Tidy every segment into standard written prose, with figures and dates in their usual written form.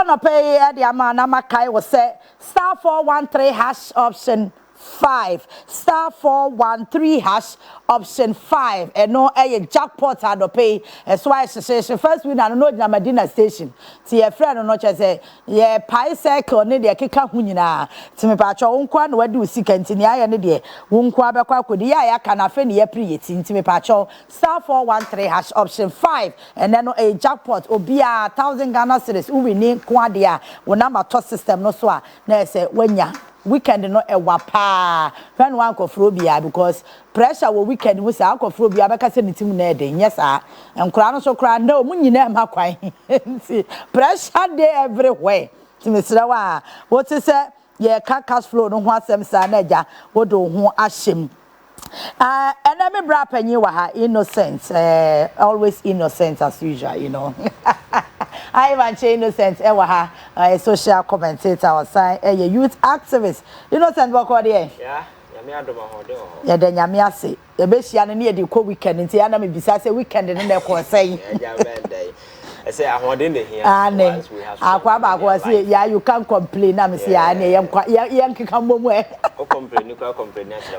no pay the amount Namakai was say star 413 hash option 5 star 413 hash option 5 and no a jackpot had to pay as why association first win and no Medina station to your friend no say yeah pie circle ne de keka hu nyina to me pacho wonkwa na wadi usikantini ya ne de wonkwa bekwa akodi ya ka na fe ne ya priyeti ntimi pacho star 413 hash option 5 and then a jackpot obia 1000 Ghana cedis we win kwa de a wo number to system no so a na say wanya weekend no e wapa when one kofrobia because pressure wo weekend wo sa kofrobia be ka se nitim na ede yes a enkura no so kra na mu nyina ma kwan pressure dey everywhere timisira wa what say ye cash flow no ho asem sa na ja wo do ho ahyem enemy bra panyi wa ha innocent always innocent as usual you know I even innocent ewa a social commentator or sign a youth activist innocent boko there yeah nyame adoma hode ho ya de nyame ase e be hia ne ne de ko weekend nti ya na me bisa say weekend ne na ko say ya bende I say ahode ne hia akwa ba ko say ya you can complain na me say ya ne ye nkeka mbomu e o complain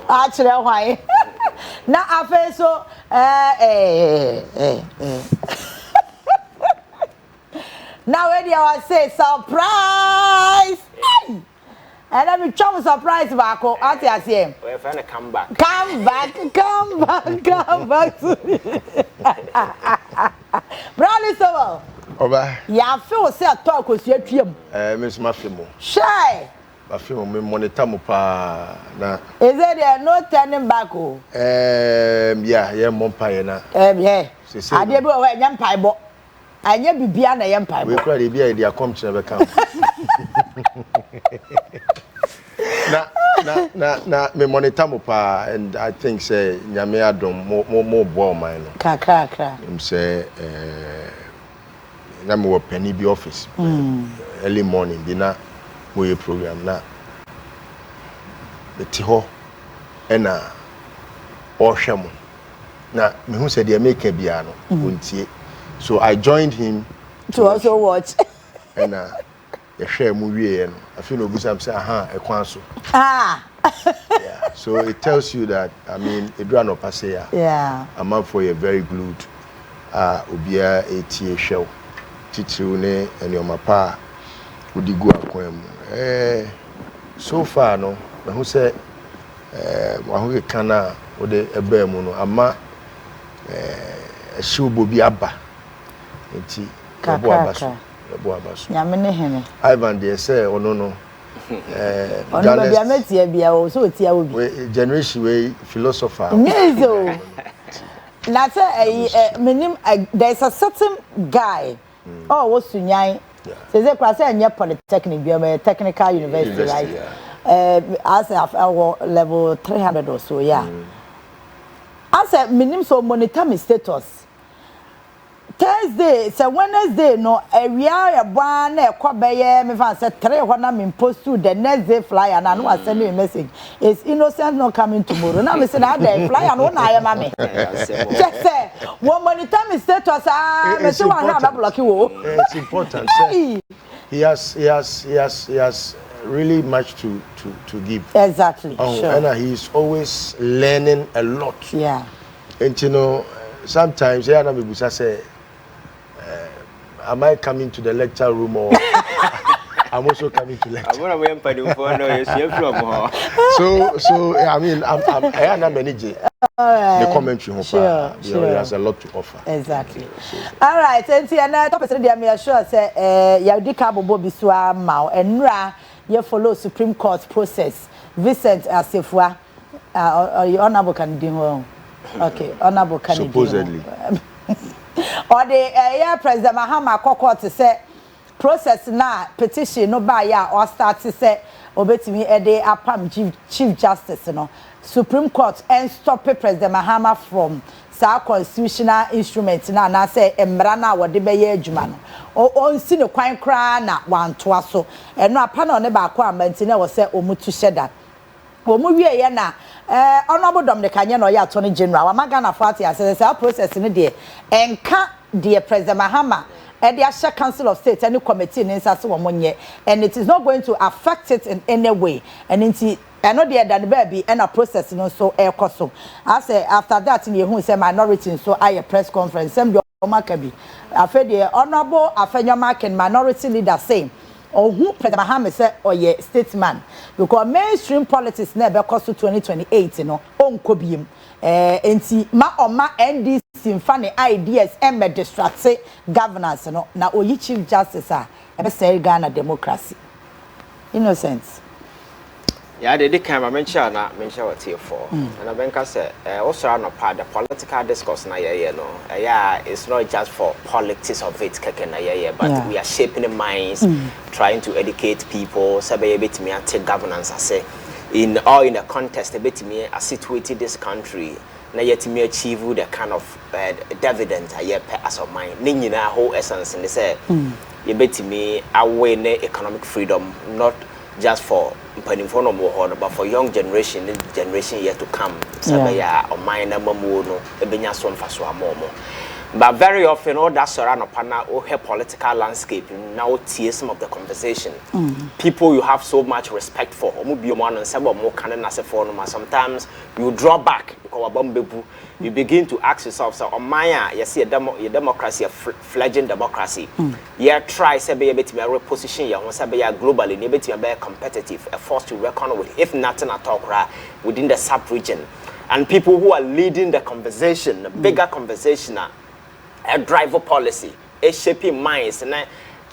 a chere hwan na afa so now when you say surprise, and let me show surprise back. What you say? We find come back. Come back to me. Brother Sobo. Oba. Ya feel say talk with you twem. Miss Mafimo. Shy. Mafimo me monitor mo pa na. Is there no turning back oh? Yeah, monpaye na. Yeah. Ade bi o we nyam paibo. Anya bibia na ye mpai. We kra de bia dey come to be come. Na me monitor mo pa and I think say nyame adom mo bo man no. Kakra. Say na me wo penny bi office. Early morning bi na mo ye program na. Beti ho na o hwemo. Na me hu say dey make bia no wontie. So I joined him to also watch. And the share movie and I feel no busam say a kwanso. Yeah. So it tells you that I mean Edra pass here. Yeah. I'm up for a very glued obia ATA show. Titru ne and your mapa would go akwem. So far no, who said who kana or the ebemuno ama a shoe bobi abba. Enti ebo abaso nyame ne hene Ivan dey say ono no ono bia metia bia o so tia obi generation we philosopher nyezo na say menim there's a certain guy was sunyan say kwa say enye polytechnic bia technical university right as our level 300 or so yeah as menim so monitor my status Thursday, so Wednesday, no, we are one a cobay, me fan said 3 when I'm post to the next day flyer, and I know I send you a message. It's innocent not coming tomorrow. Now, I said, I fly and one I am, mammy. Just say, one monitor is status, it's important. He has really much to give. Exactly. Sure. And he's always learning a lot. Yeah. And you know, sometimes, yeah, I say, am I coming to the lecture room or I'm also coming to lecture? So I mean, I am managing the commentary. Sure. He has a lot to offer. Exactly. All right. And top of the I'm sure say you did cabo biswa mau and ra you follow Supreme Court process. Vincent Asifwa honorable candidate. Okay, honorable candidate. Supposedly. Or the President Mahama Koko to say process na petition no buy ya or start to say obetimi ede apam Chief Justice no Supreme Court and stop President Mahama from sa constitutional instrument na say emra na wode be ye adwuma no o nsi ne kwan kra na wantoa so eno apa na ne ba ko amanti na wo say omutu sheda omu wie ye na honorable Dominic Kanye no ya attorney general wa magana fati asese process ne de enka de President Mahama the Council of State any committee in and it is not going to affect it in any way. And I know the other baby and a process so air coso. I say after that in your say minority so I press conference same your Makabi. I feel the honorable Afenya and minority leader saying or who President Mahama said or ye statesman because mainstream politics never cost to 2028 on Kobium. Enti ma NDC funny ideas and me distract governance na oyi chief justice ebe say Ghana democracy innocence. Yeah, they can mention what here for. And I think say also no part the political discourse na it's not just for politics of it but we are shaping the minds, trying to educate people, say bit me take governance say in a contest a bit me situated this country na yet me achieve the kind of dividend as of mine. Ni na whole essence in say you bit me away economic freedom not just for but for young generation yet to come. But very often all that surround upon our political landscape now tear some of the conversation. People you have so much respect for, sometimes you draw back because you begin to ask yourself, so you see a democracy, a fledgling democracy. You try to be able to reposition you globally, able to be competitive, a force to reckon with, if nothing at all, within the sub-region. And people who are leading the conversation, the bigger conversation, a driver policy, a shaping minds, and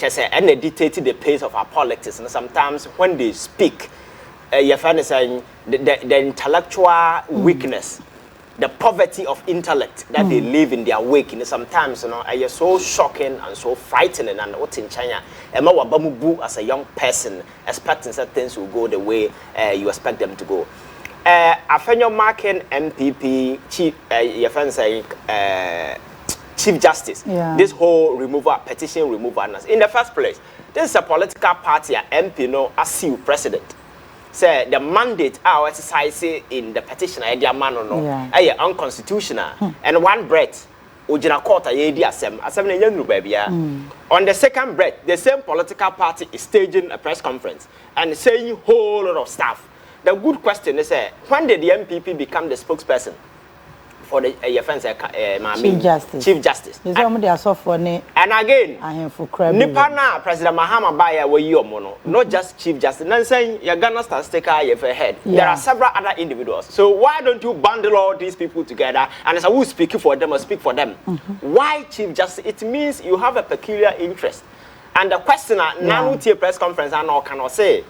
they dictate the pace of our politics. And sometimes when they speak, you find saying the intellectual weakness, the poverty of intellect that they live in their wake. And sometimes, are so shocking and so frightening. And what in China, as a young person, expecting certain things will go the way you expect them to go. Afenyo Markin MPP chief, your friend saying. Chief Justice, this whole petition removal. In the first place, this is a political party, MP, as you president. Say the mandate our exercise in the petition, unconstitutional. And one breath, Ujina Court, on the second breath, the same political party is staging a press conference and saying a whole lot of stuff. The good question is, when did the MPP become the spokesperson for the Chief Justice? And again, Nipana President Mahama Baya were you mono, not just Chief Justice. Then saying you're gonna start sticker head. There are several other individuals. So why don't you bundle all these people together and say who speaking for them or speak for them? Why Chief Justice? It means you have a peculiar interest. And the questioner now press conference and all cannot say.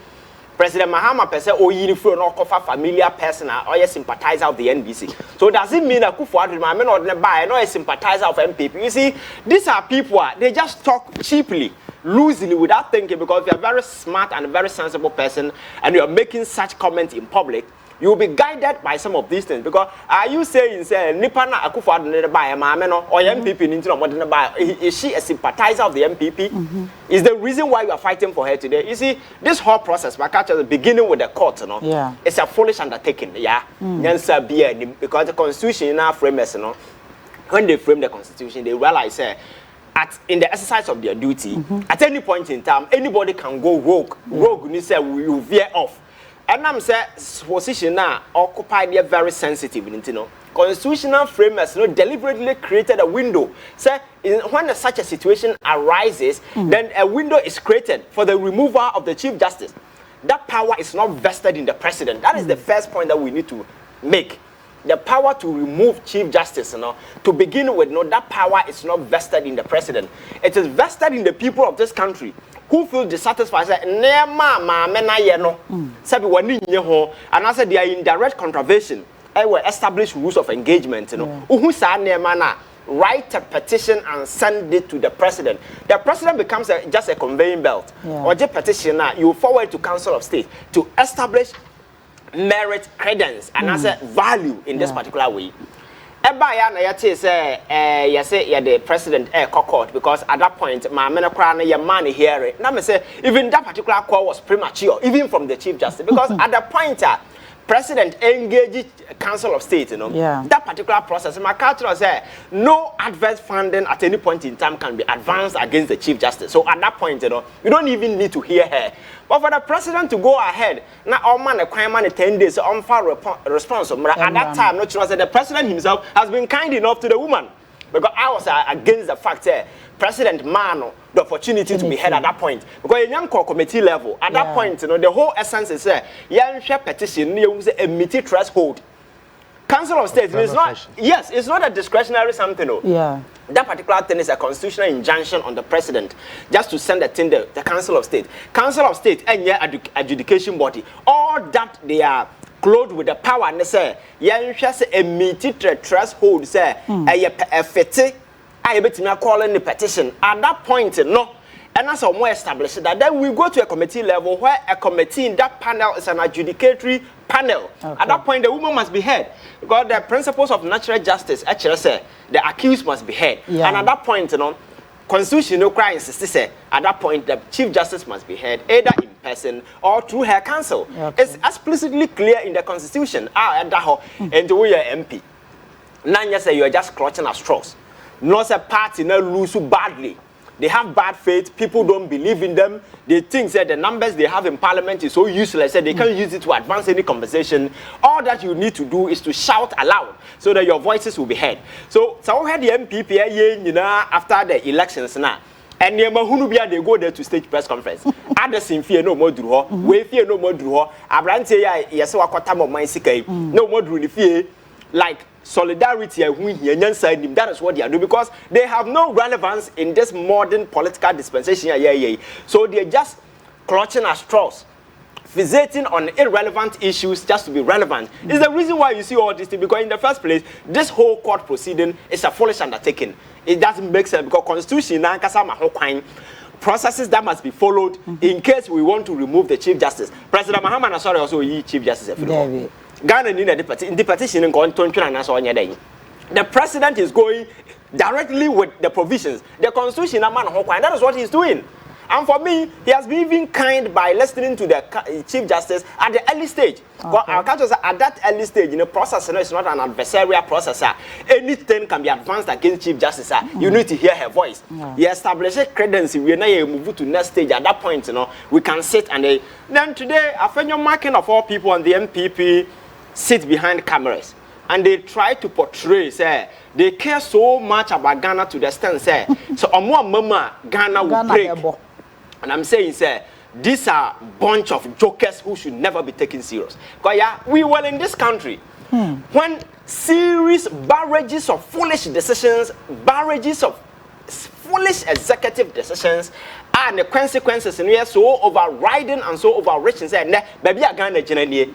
President Mahama per se or uniform or cover familiar person or a sympathizer of the NBC. So does it mean that Kufuor man or buy no a sympathizer of MPP? You see, these are people they just talk cheaply, loosely without thinking because you're a very smart and a very sensible person and you're making such comments in public. You will be guided by some of these things because are you saying say Nipana Akufo Addo buy a man or MPP into what buy? Is she a sympathizer of the MPP? Is the reason why you are fighting for her today? You see, this whole process, beginning with the court, it's a foolish undertaking, because the Constitution now frames, when they frame the Constitution, they realize in the exercise of their duty, at any point in time, anybody can go rogue. Rogue, you say, will veer off. And I'm saying, position now occupied a very sensitive, constitutional framers deliberately created a window. Say, when such a situation arises, then a window is created for the removal of the Chief Justice. That power is not vested in the president. That is the first point that we need to make. The power to remove Chief Justice, to begin with, that power is not vested in the president. It is vested in the people of this country who feel dissatisfied. And I said they are in direct contravention. I will establish rules of engagement. Write a petition and send it to the president. The president becomes just a conveying belt. Or just petitioner, you forward to Council of State to establish merit, credence, and as a value in this particular way. The president court because at that point my money here. Now me say even that particular call was premature, even from the Chief Justice, because at the point president engage Council of State, you know, that particular process, my culture say no adverse funding at any point in time can be advanced against the Chief Justice. So at that point, you know, you don't even need to hear her. But for the president to go ahead, now OMAN a crime man 10 days on far response. At that time, not sure the president himself has been kind enough to the woman. Because I was against the fact that President Mano the opportunity to be heard at that point. Because in young committee level, at that point, you know, the whole essence is young petition, you use a meaty threshold. Council of State is not, yes, it's not a discretionary something. No. That particular thing is a constitutional injunction on the president just to send a thing the Council of State. Council of State and adjudication body, all that they are clothed with the power and they say, yeah, just a meaty threshold, say, a fete, I bet me calling the petition. At that point, no. And that's more established that then we go to a committee level where a committee in that panel is an adjudicatory panel. At that point, the woman must be heard because the principles of natural justice actually say the accused must be heard. And at that point, you know, constitutional crime insists say at that point the Chief Justice must be heard either in person or through her counsel. It's explicitly clear in the Constitution. And we are MP. Now you say you are just clutching at straws. Not a party no lose badly. They have bad faith. People don't believe in them. They think that the numbers they have in parliament is so useless that they can't use it to advance any conversation. All that you need to do is to shout aloud so that your voices will be heard. So we had the MPP, you know, after the elections now. And they go there to stage press conference. Others in fear no more drew. We fear no more drew. Abrante yes, no more drew fear like solidarity that is what they are doing because they have no relevance in this modern political dispensation. So they're just clutching at straws, fixating on irrelevant issues just to be relevant. It's the reason why you see all this thing, because in the first place, this whole court proceeding is a foolish undertaking. It doesn't make sense because constitution processes that must be followed in case we want to remove the Chief Justice. President Muhammad Nasser also Chief Justice. Ghana in the petition and the president is going directly with the provisions. The constitution, that is what he's doing. And for me, he has been even kind by listening to the Chief Justice at the early stage. Well, our culture at that early stage, in the process, it's not an adversarial process. Anything can be advanced against Chief Justice. You need to hear her voice. You establish a credence. We are now move to next stage. At that point, you know, we can sit and then today, after your marking of all people on the MPP sit behind cameras and they try to portray, say, they care so much about Ghana to the extent, say, so mama Ghana will break. And I'm saying, say, these are a bunch of jokers who should never be taken serious. Because we were in this country when series barrages of foolish decisions, barrages of foolish executive decisions, and the consequences in here so overriding and so overreaching. Say, baby, Ghana generally.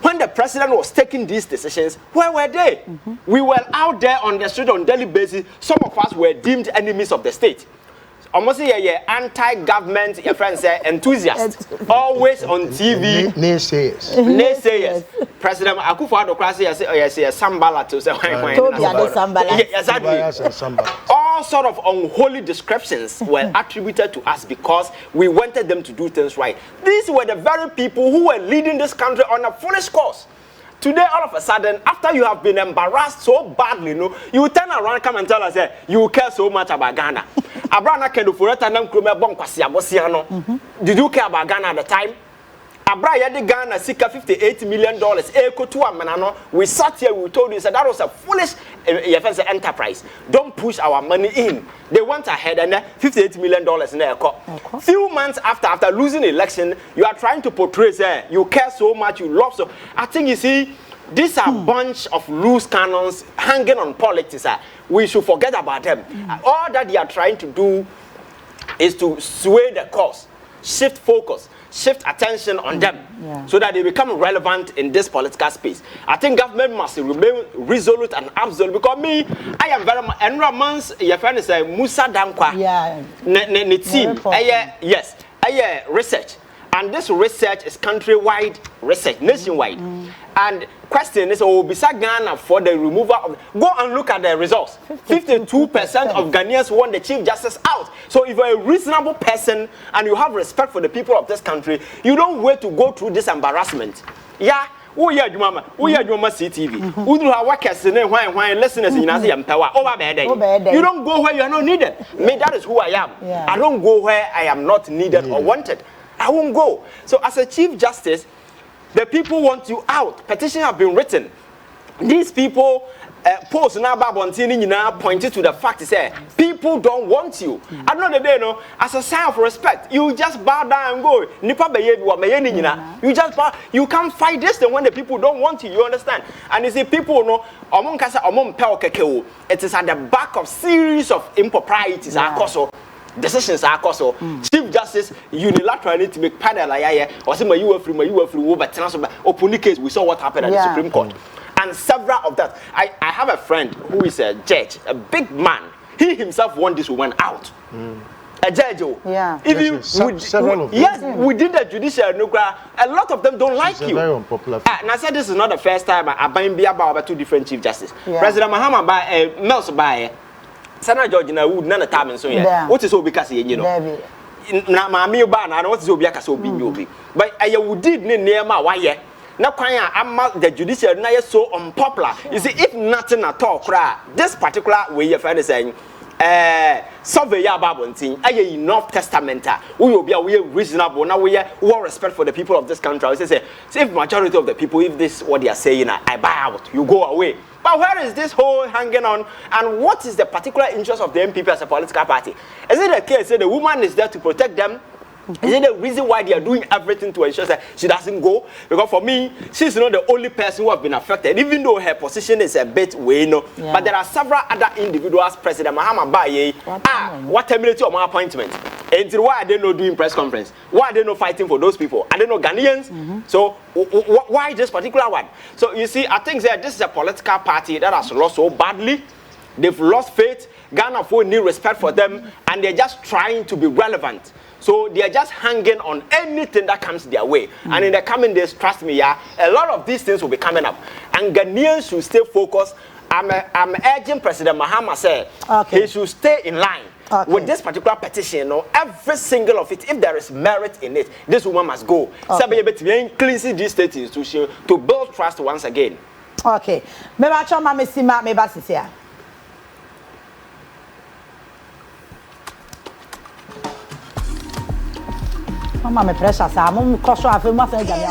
When the president was taking these decisions, where were they? We were out there on the street on a daily basis. Some of us were deemed enemies of the state. Almost anti-government, your friends say, enthusiasts. Always on TV. Naysayers. Naysayers. President Akufo-Addo say Sambala to say all sort of unholy descriptions were attributed to us because we wanted them to do things right. These were the very people who were leading this country on a foolish course. Today, all of a sudden, after you have been embarrassed so badly, you turn around, come and tell us, you care so much about Ghana. Did you care about Ghana at the time? Ghana seek $58 million. We sat here, we told you that was a foolish enterprise. Don't push our money in. They went ahead and $58 million in their court. Few months after losing the election, you are trying to portray, say, you care so much, you love so. I think you see, these are a bunch of loose cannons hanging on politics. We should forget about them. All that they are trying to do is to sway the cause, shift focus, shift attention on them so that they become relevant in this political space. I think government must remain resolute and absolute because me, I am very much, and Romans, your friend is Musa Dankwa, team, yes, research. And this research is countrywide research, nationwide. And question is, beside Ghana for the removal of, go and look at the results. 52% of Ghanaians want the Chief Justice out. So if you're a reasonable person and you have respect for the people of this country, you don't wait to go through this embarrassment. Who ya Jumama, CTV, who do our workers and why listeners in Asian power over bad. You don't go where you are not needed. Me, that is who I am. I don't go where I am not needed or wanted. I won't go. So as a Chief Justice, the people want you out. Petitions have been written. These people post now pointed to the fact say people don't want you. At the end of the day, no, as a sign of respect, you just bow down and go. You just bow. You can't fight this thing when the people don't want you. You understand? And you see, people know it is at the back of series of improprieties. Decisions are also Chief Justice unilaterally to make panel or say you were free over open case. We saw what happened at the Supreme Court. And several of that. I have a friend who is a judge, a big man. He himself want this woman out. A judge. Yeah. If you we did the judicial. A lot of them don't like you. Very unpopular. And I said this is not the first time I buying beer about two different Chief Justices. President Mahama by Mel's by Senator George na wood none time and so what is so because you know. Na mami ba na what is obi akasa obi nyobi. But I would did near my why. Now, the judicial now is so unpopular. You see, if nothing at all, this particular way you're saying, survey your Bible thing, enough testament, we will be reasonable. Now we are well respect for the people of this country. I say, if majority of the people, if this what they are saying, I buy out, you go away. But where is this whole hanging on? And what is the particular interest of the MPP as a political party? Is it the case that the woman is there to protect them? Is it the reason why they are doing everything to ensure that she doesn't go? Because for me, she's not the only person who has been affected, even though her position is a bit way, no. But there are several other individuals, President Mahama Baye, what terminated my appointment? And why are they not doing press conference? Why are they not fighting for those people? Are they not Ghanaians? So why this particular one? So you see, I think that this is a political party that has lost so badly. They've lost faith. Ghana for need respect for them, and they're just trying to be relevant. So they are just hanging on anything that comes their way. And in the coming days, trust me, a lot of these things will be coming up. And Ghanaians should stay focused. I'm urging President Mahama say he should stay in line with this particular petition. Every single of it, if there is merit in it, this woman must go. Cleansing this state institution to build trust once again. Okay. Yes,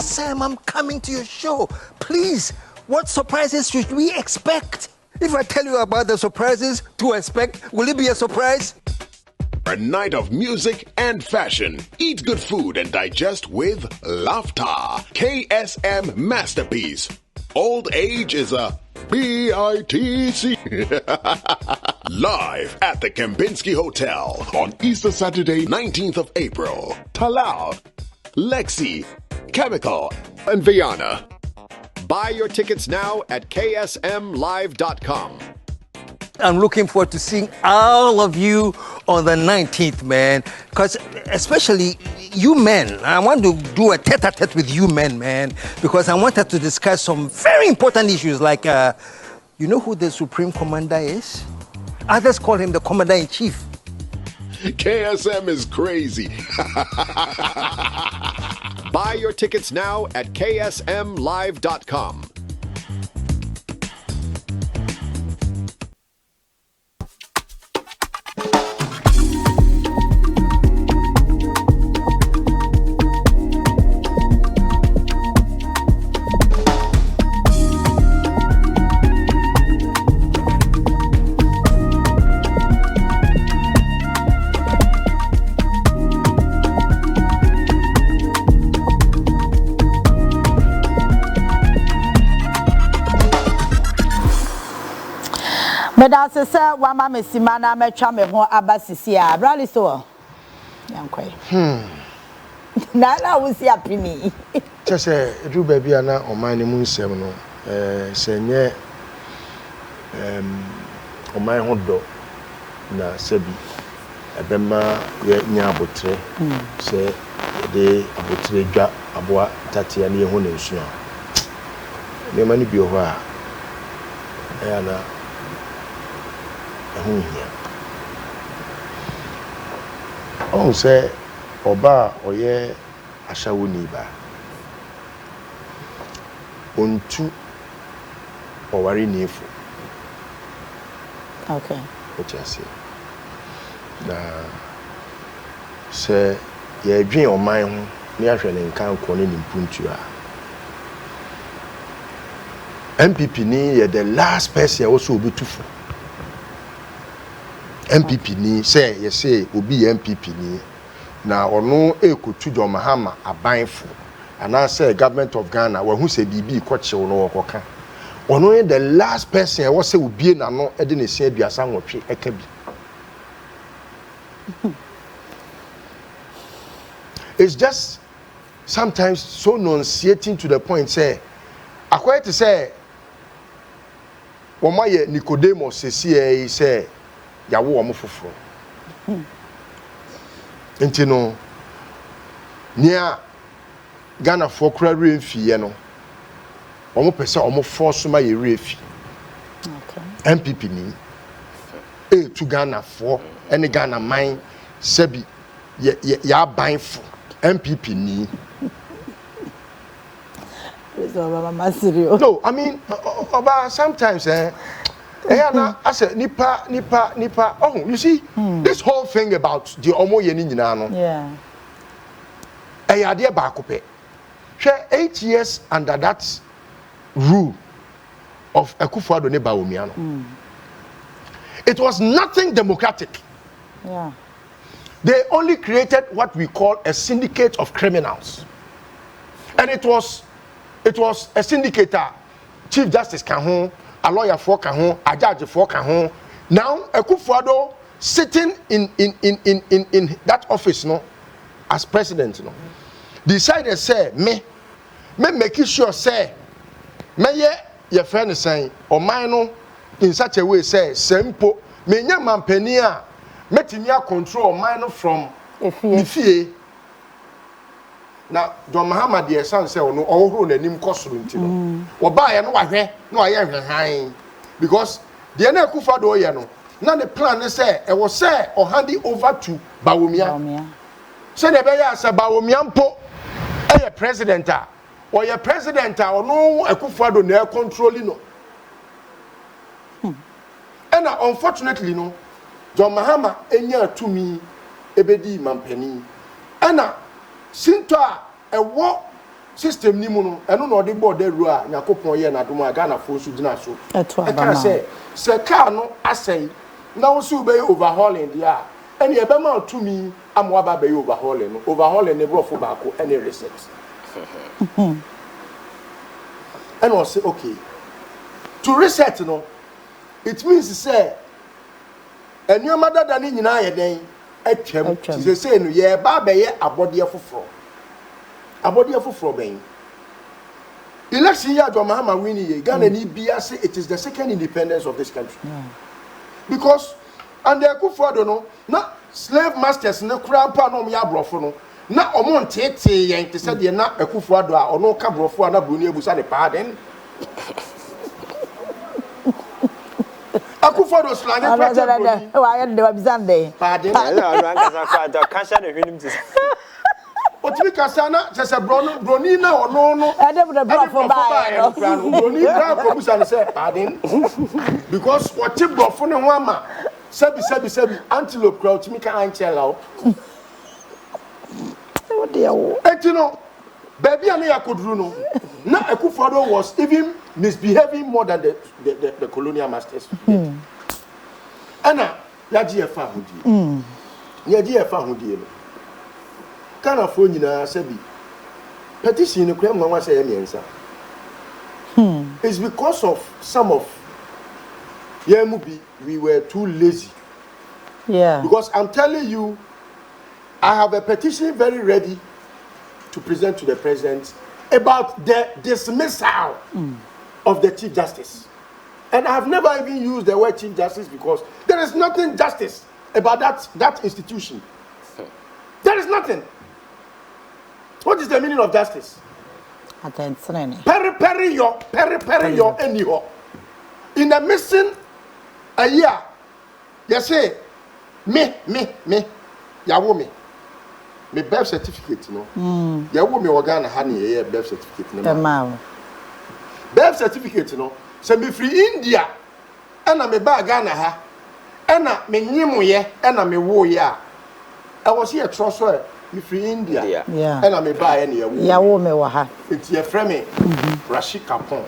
Sam, I'm coming to your show. Please, what surprises should we expect? If I tell you about the surprises to expect, will it be a surprise? A night of music and fashion. Eat good food and digest with laughter. KSM Masterpiece. Old age is a BITC. Live at the Kempinski Hotel on Easter Saturday, 19th of April. Talal, Lexi, Chemical, and Viana. Buy your tickets now at ksmlive.com. I'm looking forward to seeing all of you on the 19th, man. Because especially you men, I want to do a tete-a-tete with you men, man. Because I wanted to discuss some very important issues like, you know who the Supreme Commander is? Others call him the Commander-in-Chief. KSM is crazy. Buy your tickets now at ksmlive.com. Medal says, one mamma Simana, my charm at home, Abbasisia, Bradley so. Young quay. Now I will see a penny. Just say, do baby, or my moon seminal, say, on my hot dog, na Sebi, a bema, near Botre, say, de Botre, Aboa, Tatiani, Honesua. No money be over. Anna. Oh, say, Oba or ye, Ashawuni ba. ontu owari nefu. Okay. What you say? Na se ye dwen oman ho ne ahwe ne nkan ko ne nimpuntu a. MPP ni ye the last person also obi tufo. MPP ni say ye say obi MPP ni na ono ekotu John Mahama abanfo ana say government of Ghana we hu say bibi koche no wokoka. Ono the last person was say obi na no e de ne sia aduasa nwotwe eka bi. It's just sometimes so nauseating to the point say according to say womaye Nicodemus say yawo omo foforo. Nti no nia Ghana for kura remfie no omo pese omo force ma ye refi. Okay. MPP ni to Ghana for any Ghana mine sebi ya banfo MPP ni. No, I mean about sometimes na ase nipa oh you see this whole thing about the omo ye ni nyina no. Yeah. Ade ba kope. 8 years under that rule of Akufo-Addo ne Bawumia no. It was nothing democratic. Yeah. They only created what we call a syndicate of criminals. And it was a syndicate. Chief Justice Kahon, a lawyer for Kahon, a judge for Kahon. Now Akufo-Addo sitting in that office no as president no. Decided say me make sure say me your friend is saying or mine in such a way say simple me nya mampani a metimi control mine from ifie na John Mahama de san say no ohoro nanim kosoro nti no oba ye no wahwe no aye hwehan because the na Akufo-Addo ye no na the plan say e was say or hand it over to Bawumia say the be ya say Bawumia mpo a president or your president or no Akufo-Addo na controlling no. And unfortunately no John Mahama enya to me ebedi mampani. And sinto a war system ni mu no eno no de board ru a Yakopon ye na dom a Ghana fo su dina so. E ka say car no asay na wo su be overhauling dia and ye be ma to me amwa ba be overhauling no overhauling ne bro fo ba ko any reset. And I say okay to reset no it means say and your mother than in nyina den atwam ti say no ye ba be ye abode foforo ben election year John Mahama win ye Ghana ni bia say it is the second independence of this country. Because and the Akufo-Addo no na slave masters ne kura pa no ya brofo no na omo ntete yen te se de na Akufo-Addo a ono ka brofo a na broni ebusa ne pardon Akufo-Addo slange president broni wa ya de wabizande pardon cancer the hwinim to otimi kasana se broni na ono no e de brofo ba no broni bra probusa ne say pardon because what brofo ne ho ama sebi antelope crowd otimi ka anchela no, baby and Yakudru no. Now Akufo-Addo was even misbehaving more than the colonial masters. Anna, Yajiafa Hudi. Yajiafa Hudi. Kana Fonina Sebi. Petition the crime mama say answer. It's because of some of Yemubi, we were too lazy. Yeah. Because I'm telling you, I have a petition very ready to present to the president about the dismissal of the Chief Justice. And I have never even used the word Chief Justice because there is nothing justice about that institution. There is nothing. What is the meaning of justice? Peri yo anyhow. In the missing a year, you say, me, yawo me. Me birth certificate no. Yawo me organ honey birth certificate no. birth certificate no say me free India and me ba Ghana ha and me nyimuye and me wo ya I was here trust me free India and me ba any ya wo me wa ha it's your friend me Rashid Kapon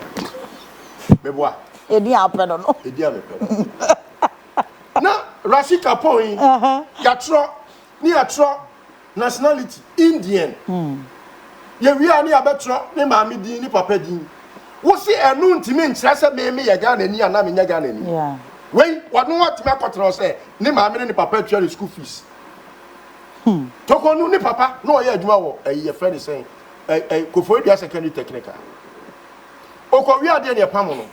me boa edi apedo no edi amepedo na Rashid Kapon ya tro nationality Indian ye wi ani abetro ni maami din ni papa din wo si enu ntimi nkyira se me ye Ghana ni ana me nya Ghana ni wei wanu wat me akotro se ni maami ni papa twa school fees tokonu ni papa no ye adwuma wo ye friend say Kofo Dua secondary technical okọ wi ade ne pam no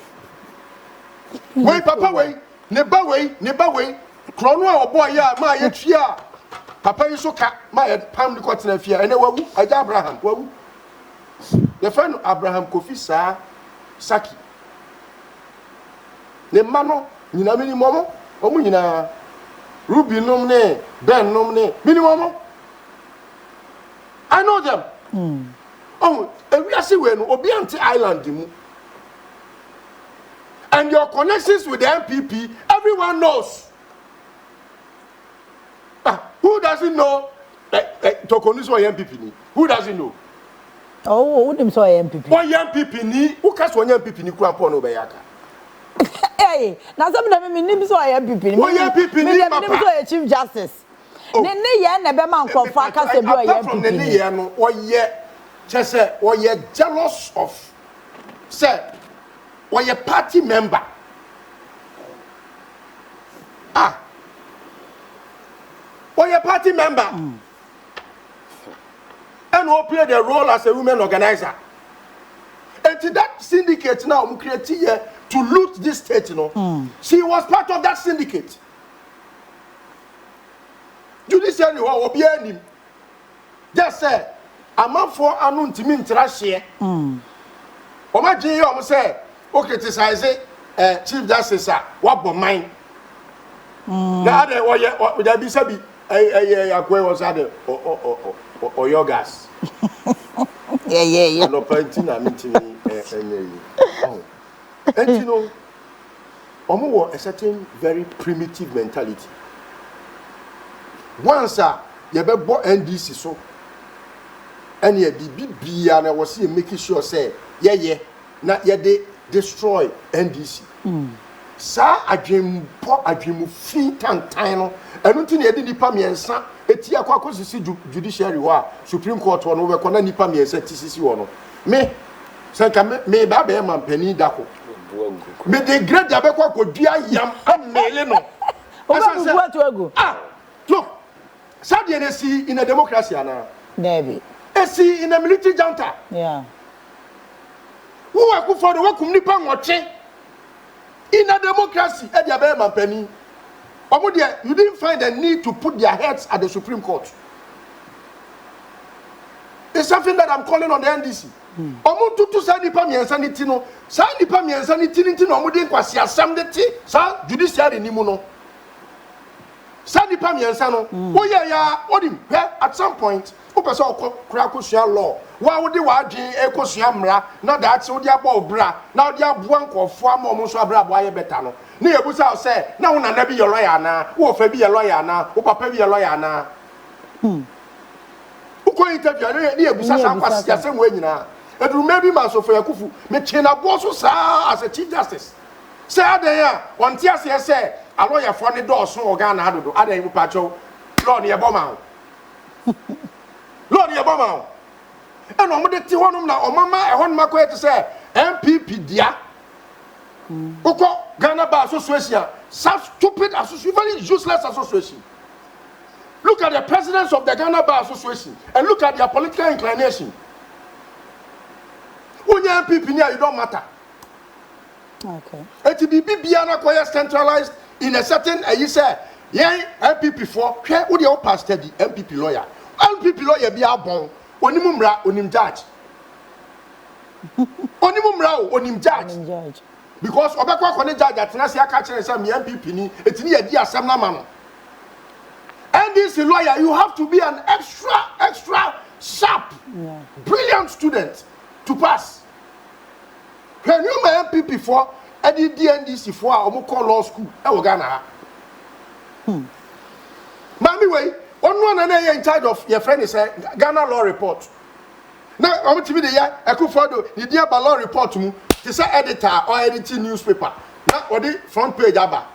wei papa wei ne ba wei kro no a obo ya ma ye twia papa yi so ka ma ye pam ni kotena fia ene wawu aja Abraham wawu the friend Abraham Kofi Saki ne mano nyina mini momo omu nyina Ruby nom ne Ben nom ne mini momo I know them oh we are see we no obi anti island mu and your connections with the MPP everyone knows. Who doesn't know Tokoniso MPP ni? Who doesn't know? Oh, who them so MPP? Why MPP ni? Who cares when MPP ni kwa pono beyaka? Hey, now some of them nim so MPP ni. Why MPP ni papa? Nim so Chief Justice. Ne ye na be man kwa fa ka se bi o MPP. From the ye no, why ye chese why ye jealous of say why ye party member? Why a party member? And who play the role as a women organizer? And to that syndicate now, create here to loot this state, She was part of that syndicate. Judicial, will be any. Just say, a man for anun to mean trash here. Oma G, almost say, okay, criticize Chief Justice, what but mine? Now, what would I be sabi? Akwe was at or your gas. Yeah. No painting, I mean, and you know, Omo a certain very primitive mentality. Once you be bought NDC so, and ye be and I was see making sure say, yeah, not yet they destroy NDC. Sa adwemu fi tantan no enu ti na yedi nipa miensa eti akwa akosisi judiciary wa Supreme Court wo no we kona nipa miensa tisisi wo no me sanka me ba be mampani dako me de grade abekwa akodua yam amele no Oba to agu look sa de na si in a democracy ana Debbie esi in a military junta wo akufo do wakum nipa nwoche. In a democracy, you didn't find the need to put their heads at the Supreme Court. It's something that I'm calling on the NDC. Omututu sa nipa miensa ni tino, sa nipa miensa ni tino omudi nkwasi asam de ti, sa judiciary ni mu no. Sa nipa miensa no, ya odim, at some point, opese okra kosua law. Wa wodi wa adwen ekosua mra na da ate wodi aba obra na wodi aboa nkofo ama omo so abra aboa ye beta no na yebusa o say na wona na bi ye lawyer na wo fa bi ye lawyer na wo papa bi ye lawyer na uko interview na yebusa sa kwasi asem we nyina eduru maybe man so for yakufu me chena bo so sa as a Chief Justice say adan ya wonte ase say a lawyer for ne do so organ na adodo adan bu pacho law ne ye boma law ne ye boma and omode ti honum na omama ehonum akoye to say MPP dia uko Ghana Bar Association such stupid association, very useless association. Look at the presidents of the Ghana Bar Association and look at their political inclination. When you MPP near you don't matter. Okay. It be biana koye centralized in a certain you say yeah MPP for who the pastor the MPP lawyer. MPP lawyer be abon onimumra onim judge. Onimumra onim judge. Because obekwa kone judge atena se aka kire say me MPP ni etini ye di asem na ma no. And this lawyer you have to be an extra sharp brilliant student to pass. when you my MPP for edi DNDC for a call law school e wo Ghana. Mami way one na in charge of your friend is Ghana law report. Now I'm to be the year Akufo-Addo the dear law report mu to say editor or editing newspaper. Now what the front page aba.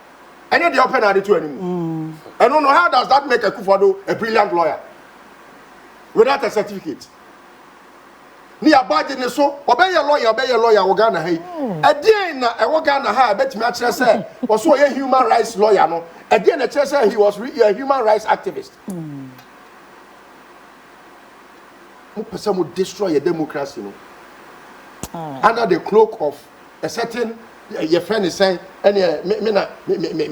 And the open at the two anymore. I don't know how does that make Akufo-Addo a brilliant lawyer without a certificate. Ni abadi ne so obey your lawyer wo Ghana hai. Again na e wo Ghana ha bet me akere say also a human rights lawyer no. Again na akere say he was a human rights activist. Who person would destroy a democracy no. Under the cloak of a certain your friend is saying and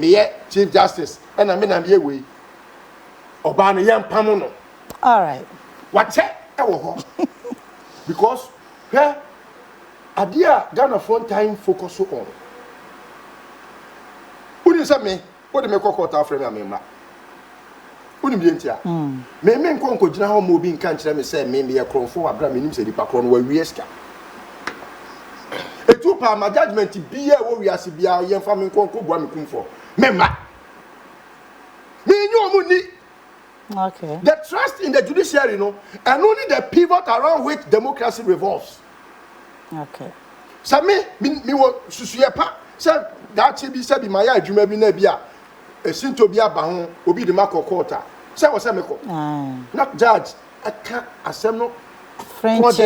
me chief justice and I mean I'm here we Obana yam pamono. All right. What because where Adia Ghana phone time focus on. Who did say me? What do me call court after me ma? Who did me entia? Me nko gyina ho mo bi nka nkyere me say me ye kronfo abra me nim say di pakro no wa wieska. Etu pa ma judgment biya wo wiase biya ye mfa me nko bua me kumfo. Me ma. Me nyu omu ni. Okay. The trust in the judiciary, and only the pivot around which democracy revolves. Okay. So me wo susuyepa say that be say be my adwuma bi na bia esinto bia ba ho obi de makọ court say wo say me ko. Not judge aka asem no French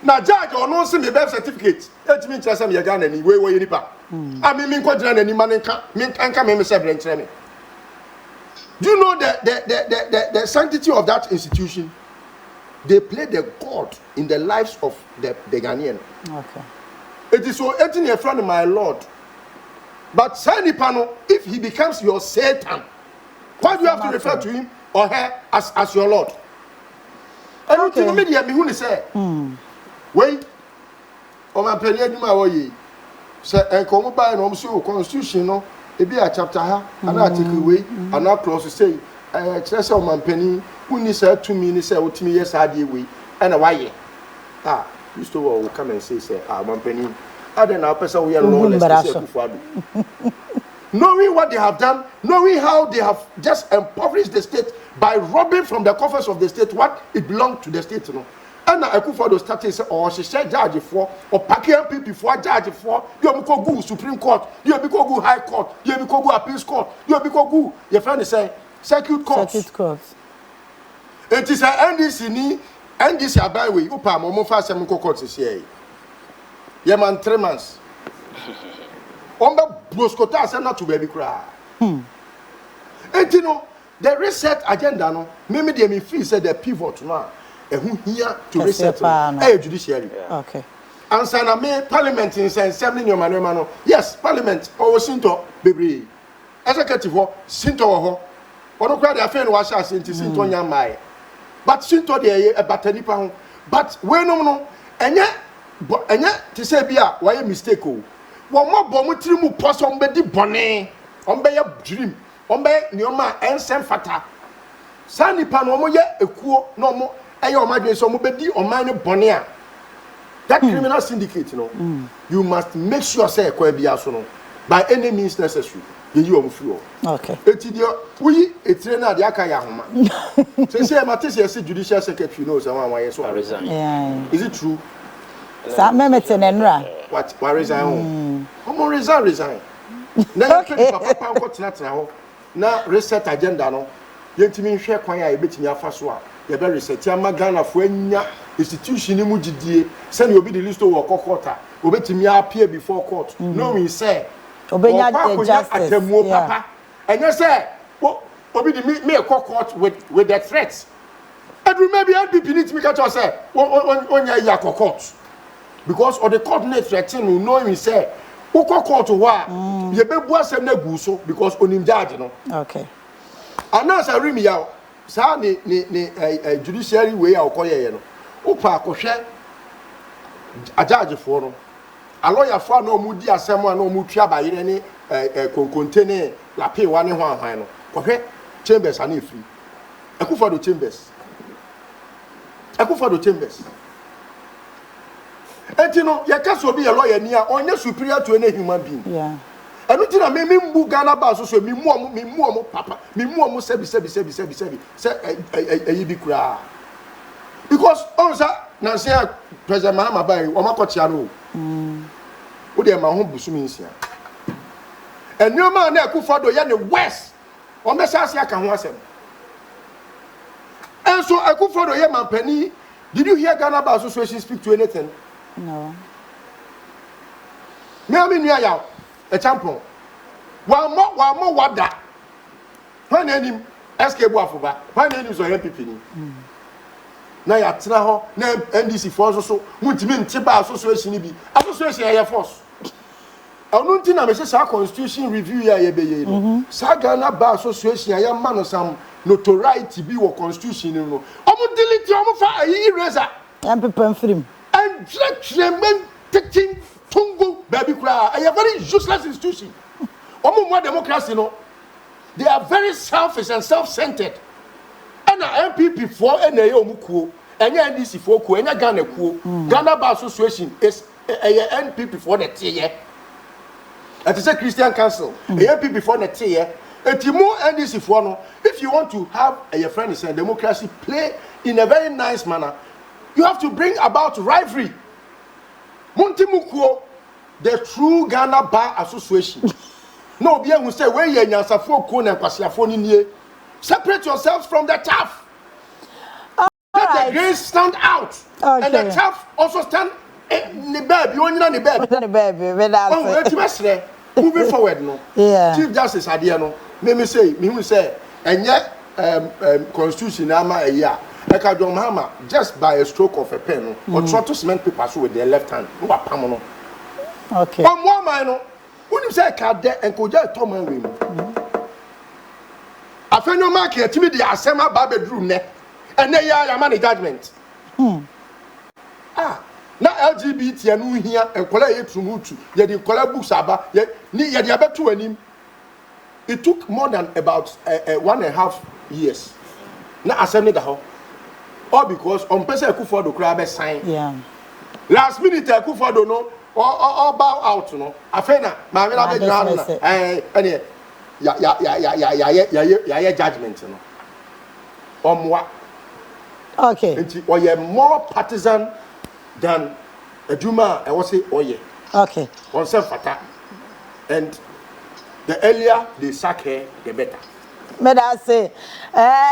na judge ono se me birth certificate etimi nkyere say me Ghana ni we nipa. Ami mi nko gyina na ni ma nka me say bre nkyere me. Do you know the sanctity of that institution? They play the God in the lives of the Ghanaian. Okay. It is so 18 year friend of my Lord. But Sani Pano, if he becomes your Satan, why do you have to refer to him or her as your Lord? I don't think media me who say. Wait. OMAN penny ma wo yi. Say enkomo ba no so constitution no. Ebi a chapter ha ana article we ana clause say kire say OMAN penny uni say to me ni say otimi yes ade we na waye you still will come and say OMAN penny other now person we are lawless knowing what they have done, knowing how they have just impoverished the state by robbing from the coffers of the state what it belonged to the state, you know. And Akufo-Addo started say, oh, she said judge for, or Pakian people for judge for, you have go Supreme Court, you have go High Court, you have go Appeals Court, you have go, your friend is saying, circuit courts. Circuit courts. It is an NDC abaiwe, upa, momo fa se mko court is here. Yeman 3 months. Omba broskota say not to baby cry. And you know, the reset agenda no, maybe they feel say the pivot now. Who here to reset judiciary. Okay. And say na me parliament in say 7 your man. Yes, parliament or Sinto baby. Executive ho Sinto ho. Ono kwa dey affair no wa sha Sinto nya mai. But Sinto dey e batani pa ho. But we no enye ti say bia why mistake o. Wo mo bo mo tiri mu poso on be di bone. On be ya dream. On be nioma ensem fata. Sa nipa no mo ye ekuo no mo ayo madwe so mo be di oman ne bone a. That criminal syndicate, you know, you must make sure say kwa bia so no by any means necessary. You am free. Okay. Etidio we etire na de aka ya homa. Say Matthew say judicial secretary knows someone why so resign. Yeah. Is it true? Sa memete nenra. What resign? How resign? Na papa ko tena ho. Na reset agenda no. Yentimi hwe kwan ya ebetimi afa so a ye be reset ya magana fo anya institution ni mu gidie se na obi the list wo kokota obetimi appear before court. No we say obenya justice papa enye say obi di me court with the threats. And remember NPP need to make sure say onya ya court because of the coordinate threatening no we say wo court wa ye be bu asem na gu so because onim judge no. Okay. Anasa rimi ya sa ni judiciary way a okoye no upa akohwe ajage fo no a lawyer fo na omudi asem a na omutwa bayire ni konkontene la pay wa ne ho ahwan no kohwe chambers ana free Akufo-Addo chambers And you know, your case will be a lawyer near or you're superior to any human being. Yeah. And you know, me Ghana Basso, so me more, papa, me more, sebi, because also, Nancy, President Mahama by Omakotiano. Would they my home Busumins here? And no man there could follow the West or Messasia can was him. And so I could follow him and Penny. Did you hear Ghana Bar Association speak to anything? No. Me, I mean, a champion. One more, what that? When any escape wafuba, when any so MPP. Now you are now NDC force so, Muntimin Tiba Association be Association Air Force. I don't think I say constitution review ya be. Ghana Bar Association, I am man of some notoriety be or constitution. You know, I will delete your fire eraser. I'm preparing for him. And men taking Tungu baby cry. I am very useless institution. More democracy, no. They are very selfish and self-centered. And MPP for NAO Muku, and NDC for Ku, and Ghana Ku, Ghana Bar Association is a NPP for the tier. That is a Christian Council, a NPP for the tier. And more NDC for no. If you want to have a friend and democracy play in a very nice manner, you have to bring about rivalry. Muntimukuo, the true Ghana Bar Association. No, be able to say where you are for cone and Kwasiafoni nie. Separate yourselves from the chaff. Let the grains stand out. Okay. And the chaff also stand in the bed. You only the bed. The baby. Moving forward, no. Yeah. Chief Justice Adiano, me say, and yet Constitution ama a year. Like I don't hammer just by a stroke of a pen or try to cement papers with their left hand. Okay. One more man. When you say card there and could just Tom and women. I find no market to me the Asema bedroom neck and they are a money judgment. Now LGBT and here and collect to Mutu, yet you collect books about yet near the other two and him. It took more than about 1.5 years. Now assembly the whole. All because on person could for the crab sign. Yeah. Last minute I could for no. Or bow out, no. I feel na, my judgment, no. What? Okay. Or you're more partisan than a Juma, I will say, oh, yeah. Okay. On self attack. And the earlier they sack her, the better. May I say,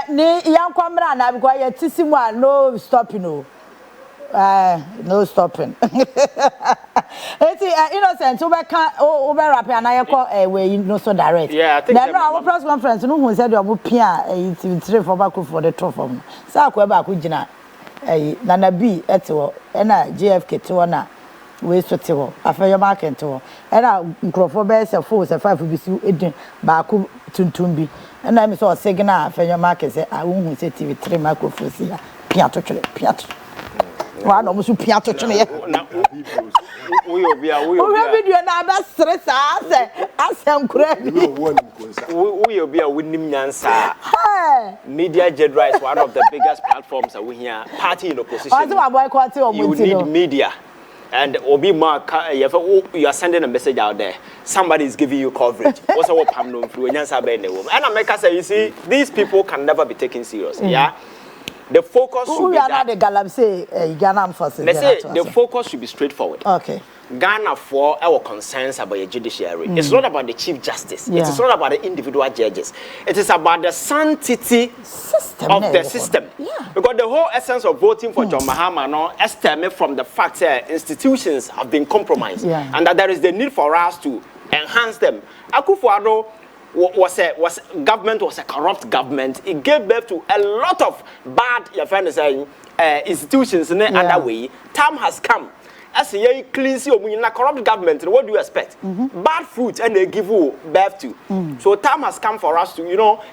ni young comrade, I'm going to see one, no stopping, no. No stopping. It's innocent. Over rapper and I call way no so direct. Yeah, I think our press conference. No one said you will pia three for back for the trophy. So I back with Jina. Nana B eto and JFK to na we so tewo. Afa your market to and I microphone base 4 5 be su edin back tuntumbi. And I saw signal for your market say I won't say TV 3 microphones here. Piato piato. One almost piato to me. We will be another stress. I am crazy. We will be a winning answer. Media Jedra is one of the biggest platforms that we hear. Party in opposition. You need media. And Obi Mark, you are sending a message out there. Somebody is giving you coverage. What's our Pamno influence? And I make us say, you see, these people can never be taken serious. Yeah. The focus should be that. Let's say the focus should be straightforward. Okay. Ghana for our concerns about the judiciary. It's not about the Chief Justice. Yeah. It is not about the individual judges. It is about the sanctity of the system. Yeah. Because the whole essence of voting for John Mahama now stems from the fact that institutions have been compromised, and that there is the need for us to enhance them. Akufo-Addo was government was a corrupt government. It gave birth to a lot of bad institutions in another way. Time has come. As a clean in a corrupt government, what do you expect? Bad fruit and they give you birth to. So time has come for us to,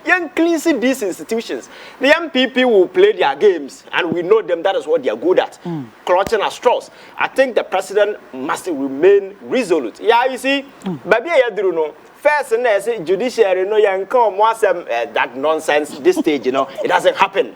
young clean these institutions. The young people will play their games and we know them, that is what they are good at. Clutching at straws. I think the president must remain resolute. Yeah, you see, baby, I don't know. First, and judiciary, that nonsense, this stage, it doesn't happen.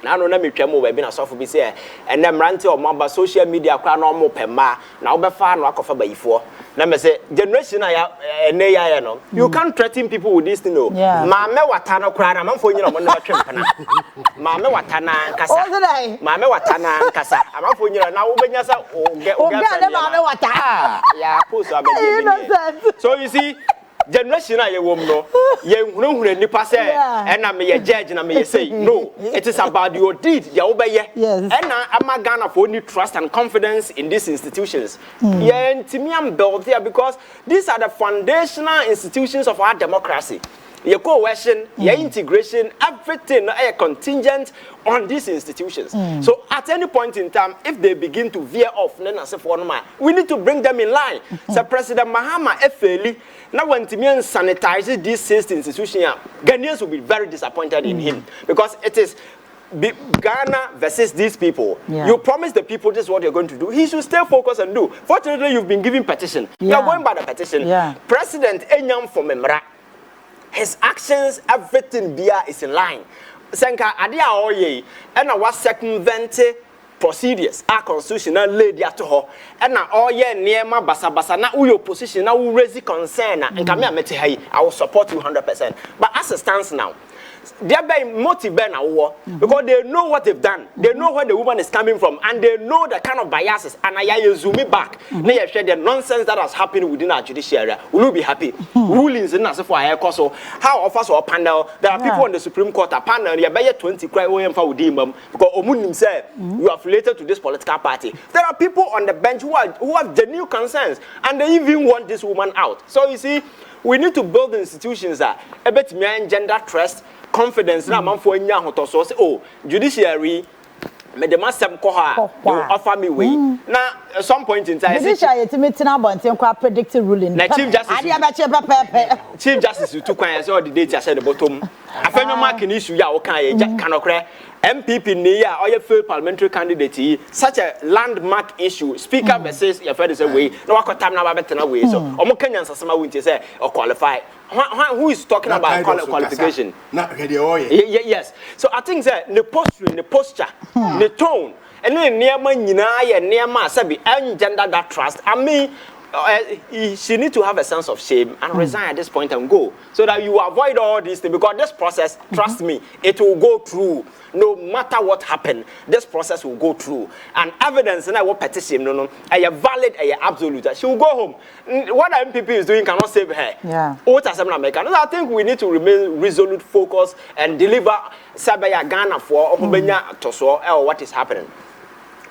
na no na metwa mo ba bi na sofo bi say and them rante o mamba social media kwa na omo pema na wo be fa no akofa bayifo na me say generation ya ene ya no you can't threaten people with this thing no ma me wata no kra na manfo nyina mo na twempena ma me wata na nkasa ma me wata na nkasa amanfo nyina na wo benya sa o get ma me wata ya post abedi so you see generation a ye wom no ye hunhun nipa say na me ye judge na me ye say no it is about your deed ye obeye na ama Ghana for need trust and confidence in these institutions ye ntimi am build there because these are the foundational institutions of our democracy. Your coercion, your integration, everything are contingent on these institutions. So at any point in time, if they begin to veer off, we need to bring them in line. So President Mahama Efeli, now when Timian sanitizes these six institutions, Ghanaians will be very disappointed in him because it is Ghana versus these people. You promise the people this is what you're going to do. He should stay focused and do. Fortunately, you've been given petition. You're going by the petition. President Enyam for Memra. His actions, everything there is in line. Senka adia oye, and our circumvent procedures are constitutional lady at her. And now oye near my basa na uyo position now raise concern and come here mete hey, I will support you 100%. But as it stands now, they are by motive war because they know what they've done. They know where the woman is coming from, and they know the kind of biases. And I zoom it back. Now you share the nonsense that has happened within our judiciary. Will you be happy? Rulings in as for NKOSUO. How offers or panel? There are people on the Supreme Court. A panel. You are 20 cry OM for Udimum because Omunim said you are affiliated to this political party. There are people on the bench who have genuine concerns, and they even want this woman out. So you see, we need to build institutions that a bit gender trust. Confidence na manfo anya hotoso say oh judiciary me the master ko you offer me way na at some point in time judiciary etimetina bonten kwa predictive ruling na chief justice ade abache pepe chief justice to kwan say all the data say the bottom afenyo mark ni issue ya wo kan ye kanokre MPP ni ya oye failed parliamentary candidate such a landmark issue speaker versus your friend say way na wakotam na ba betena way so omo Kenyan sasama wunti say o qualify who is talking about qualification? Yes. So I think that the posture, the tone, and then near my near my sabi and gender that trust. I mean, she need to have a sense of shame and resign at this point and go, so that you avoid all these things. Because this process, trust me, it will go through. No matter what happened, this process will go through. And evidence, and I will petition, no, a valid, a absolute. She will go home. What the MPP is doing cannot save her. I think we need to remain resolute, focused, and deliver Sabaya Ghana for Obenya Toso or what is happening.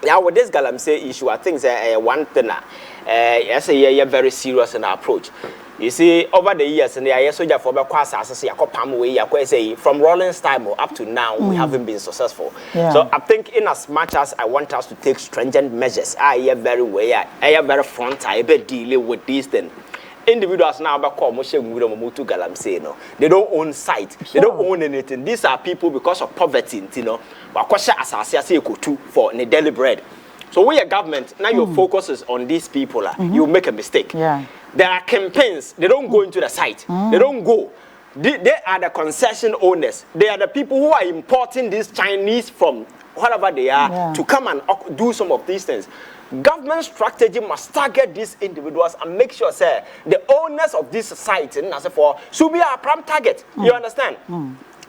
Yeah, with this Galamsey issue, I think one thing, yes, a very serious in our approach. You see, over the years, and the soldier for from Rollins time up to now, we haven't been successful. So I think, in as much as I want us to take stringent measures, I am very front, I be dealing with these things. Individuals now they don't own sight, they don't own anything. These are people because of poverty, you know, for a daily bread. So we are government, now your focus is on these people, you make a mistake. There are campaigns, they don't go into the site, they don't go. They are the concession owners. They are the people who are importing these Chinese from wherever they are to come and do some of these things. Government strategy must target these individuals and make sure, say, the owners of this site should be our prime target. You understand?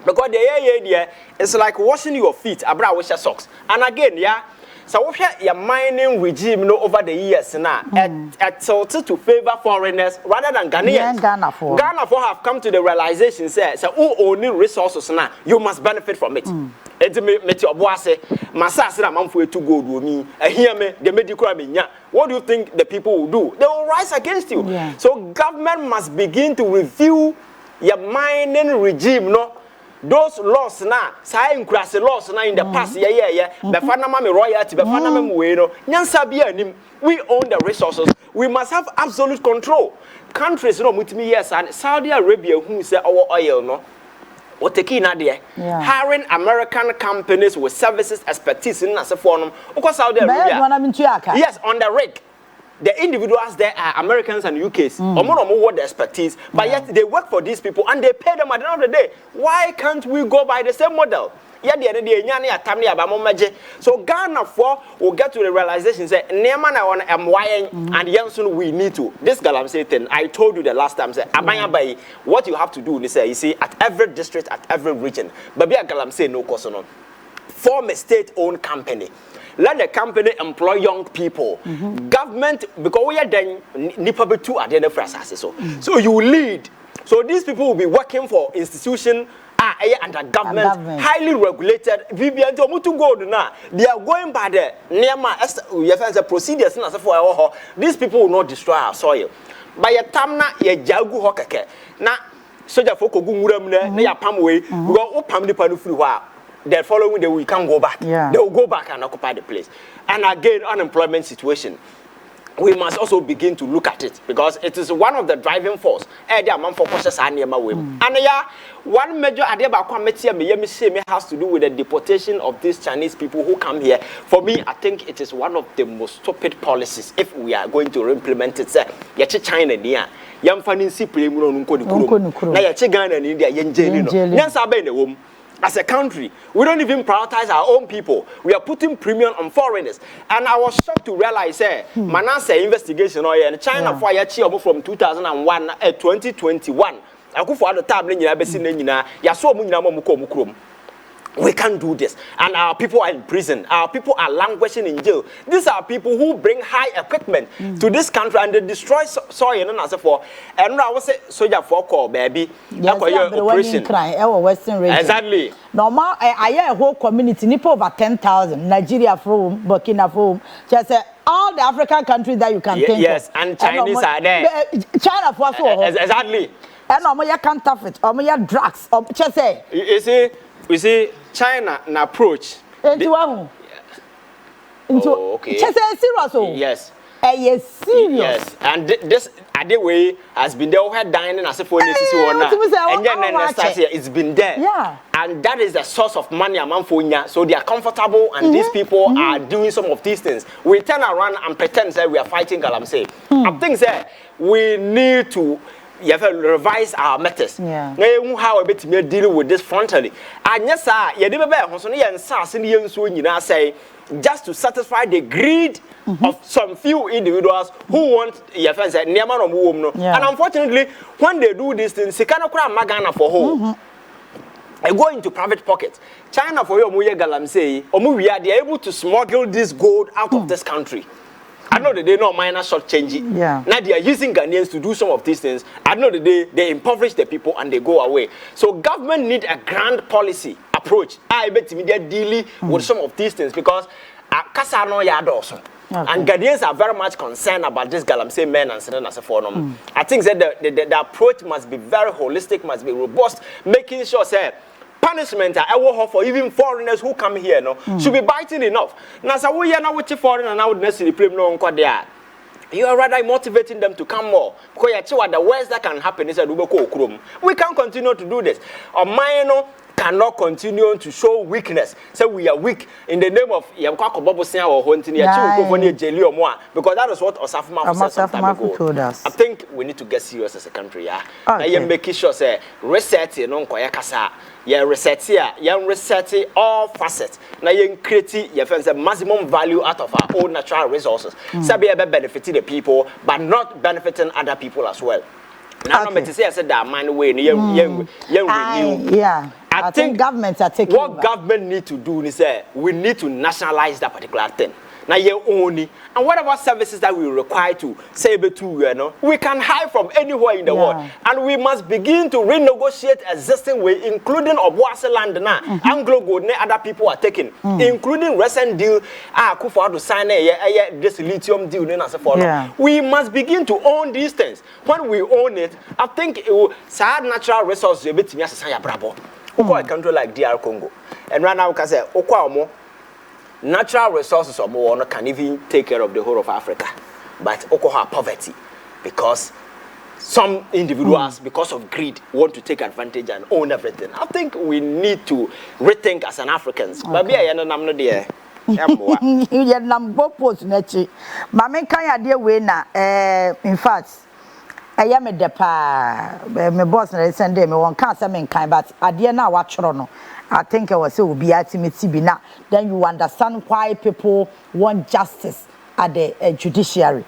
Because it's like washing your feet, abra wash your socks. And again, so we have your mining regime over the years now tilted to favor foreigners rather than Ghanaians. Ghana have come to the realization say who owning resources now, you must benefit from it. What do you think the people will do? They will rise against you. So government must begin to review your mining regime, those laws now, sign crass laws now in the past, royalty, we own the resources. We must have absolute control. Countries, with me, yes, and Saudi Arabia, who say our oil, or taking idea, hiring American companies with services expertise in as a form. Of Saudi Arabia, yes, on the rig. The individuals there are Americans and UKs. What the expertise, but yet they work for these people and they pay them at the end of the day. Why can't we go by the same model? ya de ne nya ne atam ne abamo maje. So Ghana for will get to the realization say neema na won emwayen and yenso we need to. This galamsey thing I told you the last time say abanya by what you have to do is say you see at every district, at every region. Baby galamsey no cost no. Form a state-owned company. Let the company employ young people. Government, because we are then nipa be two at the end of so you lead. So these people will be working for institution under government, highly regulated. They are going by the Nema procedures. These people will not destroy our soil. By a time na ye jagu hokake na soja foko gu muram na ya pam we go pam the panu free wa. The following day we can go back. Yeah. They will go back and occupy the place. And again, unemployment situation. We must also begin to look at it because it is one of the driving force. And one major idea about committee has to do with the deportation of these Chinese people who come here. For me, I think it is one of the most stupid policies if we are going to implement it. Yachi China niya. Yamfani si premu no nko na yachi Ghana ni India yenjeli no. Nyansa be ne wom. As a country, we don't even prioritize our own people. We are putting premium on foreigners. And I was shocked to realize, Manasseh investigation in China for a from 2001 to 2021. I go for the tablet we can't do this. And our people are in prison. Our people are languishing in jail. These are people who bring high equipment to this country and they destroy soil and so forth. And I was say soldier for call baby. Yes, operation. Western region. Exactly. Normal, I hear a whole community, Nipo over 10,000. Nigeria from Burkina Faso. Just all the African countries that you can think of. Yes, and Chinese are there. China for exactly. And Omoya counterfeit, Omoya drugs. Just say. You see, China an approach. Oh, okay. Just serious. Yes. Yes, serious. Yes, and this other way has been there. We had dining as a phone. And then start here. It's been there. Yeah. And that is the source of money among Fonya. So they are comfortable, and these people are doing some of these things. We turn around and pretend that we are fighting Galamsey. I think that we need to. You have to revise our methods. Yeah. How a bit me deal with this frontally. And yes, sir, you never say just to satisfy the greed of some few individuals who want your friends at Niaman or Muum. And unfortunately, when they do these things, they cannot cry Magana for home. I go into private pockets. China for your Muya Galamsey, or Muya, they are able to smuggle this gold out of this country. I know that they know minor short changing. Yeah. Now they are using Ghanaians to do some of these things. I know that they impoverish the people and they go away. So government need a grand policy approach. I bet media dealing with some of these things because Kasano Yadoso. And Ghanaians are very much concerned about this Galamsey men and Senator as a forum. I think that the approach must be very holistic, must be robust, making sure say punishment for even foreigners who come here should be biting enough. Now, so we are now with foreigner and I would necessarily play no there. You are rather motivating them to come more. Because the worst that can happen is that we can't continue to do this. Or minor cannot continue to show weakness. Say we are weak in the name of or because that is what Osafuma said some time ago. I think we need to get serious as a country. Yeah, I am making sure say reset reset here, reset all facets. Now you create the maximum value out of our own natural resources. So be able to benefit the people, but not benefiting other people as well. Now, I'm to say I said that man way, yeah. I think governments are taking what government need to do is we need to nationalize that particular thing. Now you only and whatever services that we require to say to we can hire from anywhere in the world, and we must begin to renegotiate existing way, including Obuasi land now, Anglo Gold, other people are taking, including recent deal. Kufuor to sign this lithium deal. We must begin to own these things. When we own it, I think it will sad natural resources. A bit a country like DR Congo, and right now, because natural resources or more can even take care of the whole of Africa, but have poverty because some individuals, because of greed, want to take advantage and own everything. I think we need to rethink as an Africans. But in fact, I me de pa me boss na send me won kan say me kan but ade na wa choro no I think I was say obi atimeti bi na then you understand why people want justice at the judiciary.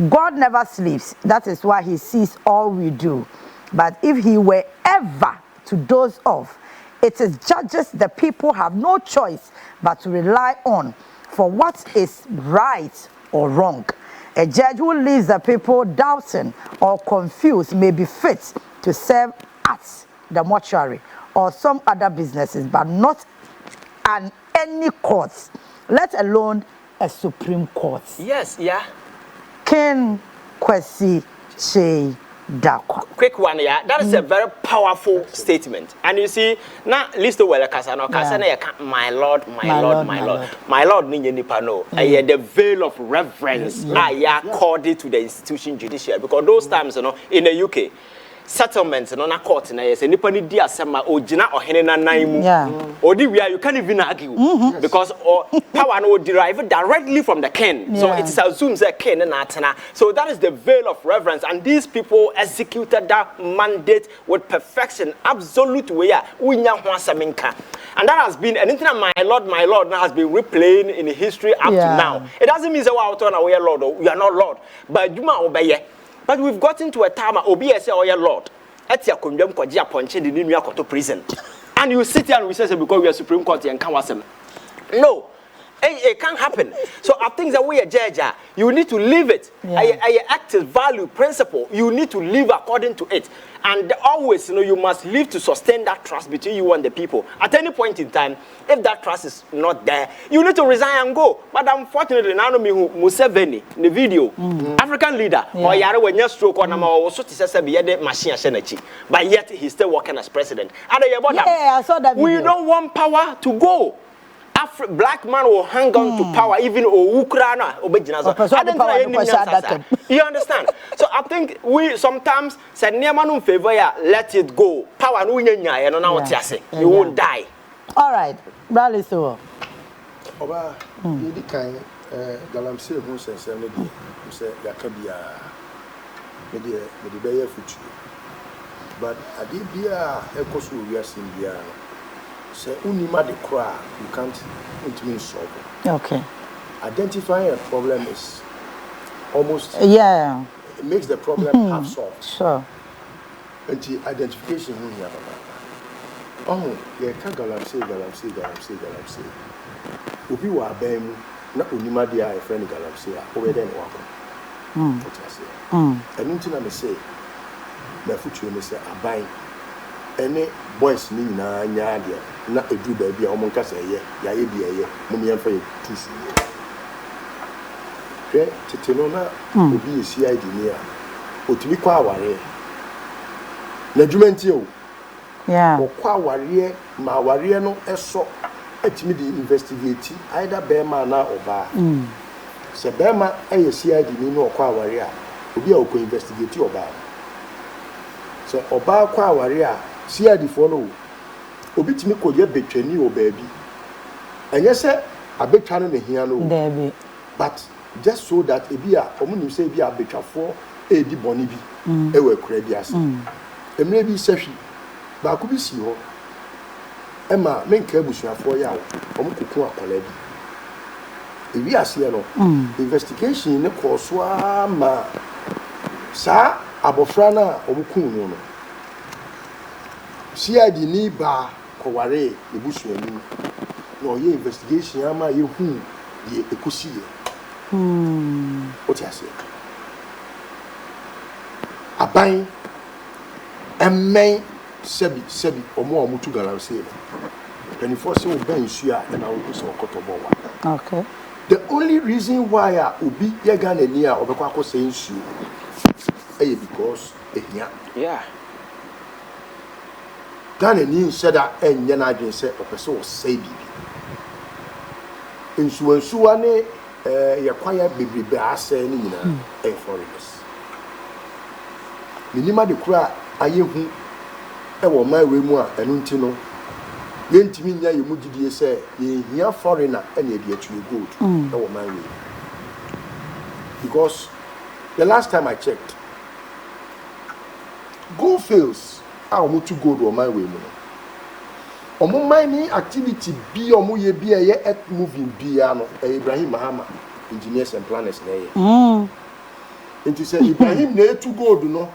God never sleeps. That is why he sees all we do. But if he were ever to doze off, it is judges the people have no choice but to rely on for what is right or wrong. A judge who leaves the people doubting or confused may be fit to serve at the mortuary or some other businesses, but not an any court, let alone a Supreme Court. Yes, yeah. Ken Kwesi Che Dakwa. Quick one, yeah. That is a very powerful statement. And you see, now list of where Kasano, my Lord, my Lord, my Lord. My Lord, Ninyanipano. The veil of reverence. I accorded to the institution judicial. Because those times, you know, in the UK, settlements no na court na yes nipa ni di asema ogina ohene na nan mu odi wia you can't even argue because power no derive directly from the king so it is assumed that king na atena so that is the veil of reverence and these people executed that mandate with perfection absolute way unya ho asemenka and that has been anything my lord now has been replaying in history up to now. It doesn't mean say we are lord or we are not lord but juma obeye. But we've gotten to a time obi say oh yeah lord etia kondwam kwaje aponche de ninu akoto prison and you sit here and we say because we are Supreme Court and can wasem no it can't happen. So I think that we are judge you need to live it. I active value principle you need to live according to it and always you must live to sustain that trust between you and the people. At any point in time if that trust is not there you need to resign and go. But unfortunately now me Museveni in the video African leader or yare when you stroke on so to say be the machine shenachi but yet he's still working as president. I saw that video. We don't want power to go. Black man will hang on to power even Ukraina you understand? So I think we sometimes say near favor let it go. Power no nya no na what you won't die. All right, Bradley so. Oba you kan galamsey hu sensem no bi say yakabia me de be futu but ade bia ekoso wiase bia say unima de cry you can't solve it. Okay. Identifying a problem is almost it makes the problem half solved. Sure. And the identification here oh yeah can galamsey obi wa bam na unima de a friend galamsey a over then wako what I say and until I say na future me say abai any boys ni na nya de na edu ba bia o mon kasa ye ya ye bia ye mo me yemfa ye tusu ye tete no na obi CID ni a otumi kwa aware na dwumenti o o kwa aware ma aware no eso atimi di investigate either bema na oba se bema eye CID ni no kwa aware a obi a o ko investigate oba so oba kwa aware a CID for no obitimi ko ye betwani o baabi enye se abetwa no ne hia no but just so that ebi a omunim se ebi abetwafo edi boni bi ewe kura bi ase emre bi sehwi ba ko bi si ho ema menka busuafo ya omukuku akola bi ewi ase no investigation ne ko so ama sa abofra na omuku no CID ni ba koware ebusu ani no ye investigation ama ye hu ye ekosi ye what you say aban emen sebi omo tu galamsey 24 say oban sua na wo so kotobo wa okay the only reason why obi ye Ghana ni a obekwa akose nsu because ehia Ghana ni said that enye na adwen se opese wo say bibi nsuwa ne ye kwaya bebrebe ase ni nyina foreigners minima de kura ayehu wo mawe mu a enu nti no ye ntimi nya ye mugidie se ye hia foreigner ene e de atue gold wo mawe because the last time I checked Gold fields. Omo to gold or my way mo. Omo mining activity be omo ye be a earth moving be ano Ibrahim Mahama engineers and planners na ye. Enti say Ibrahim na to gold no.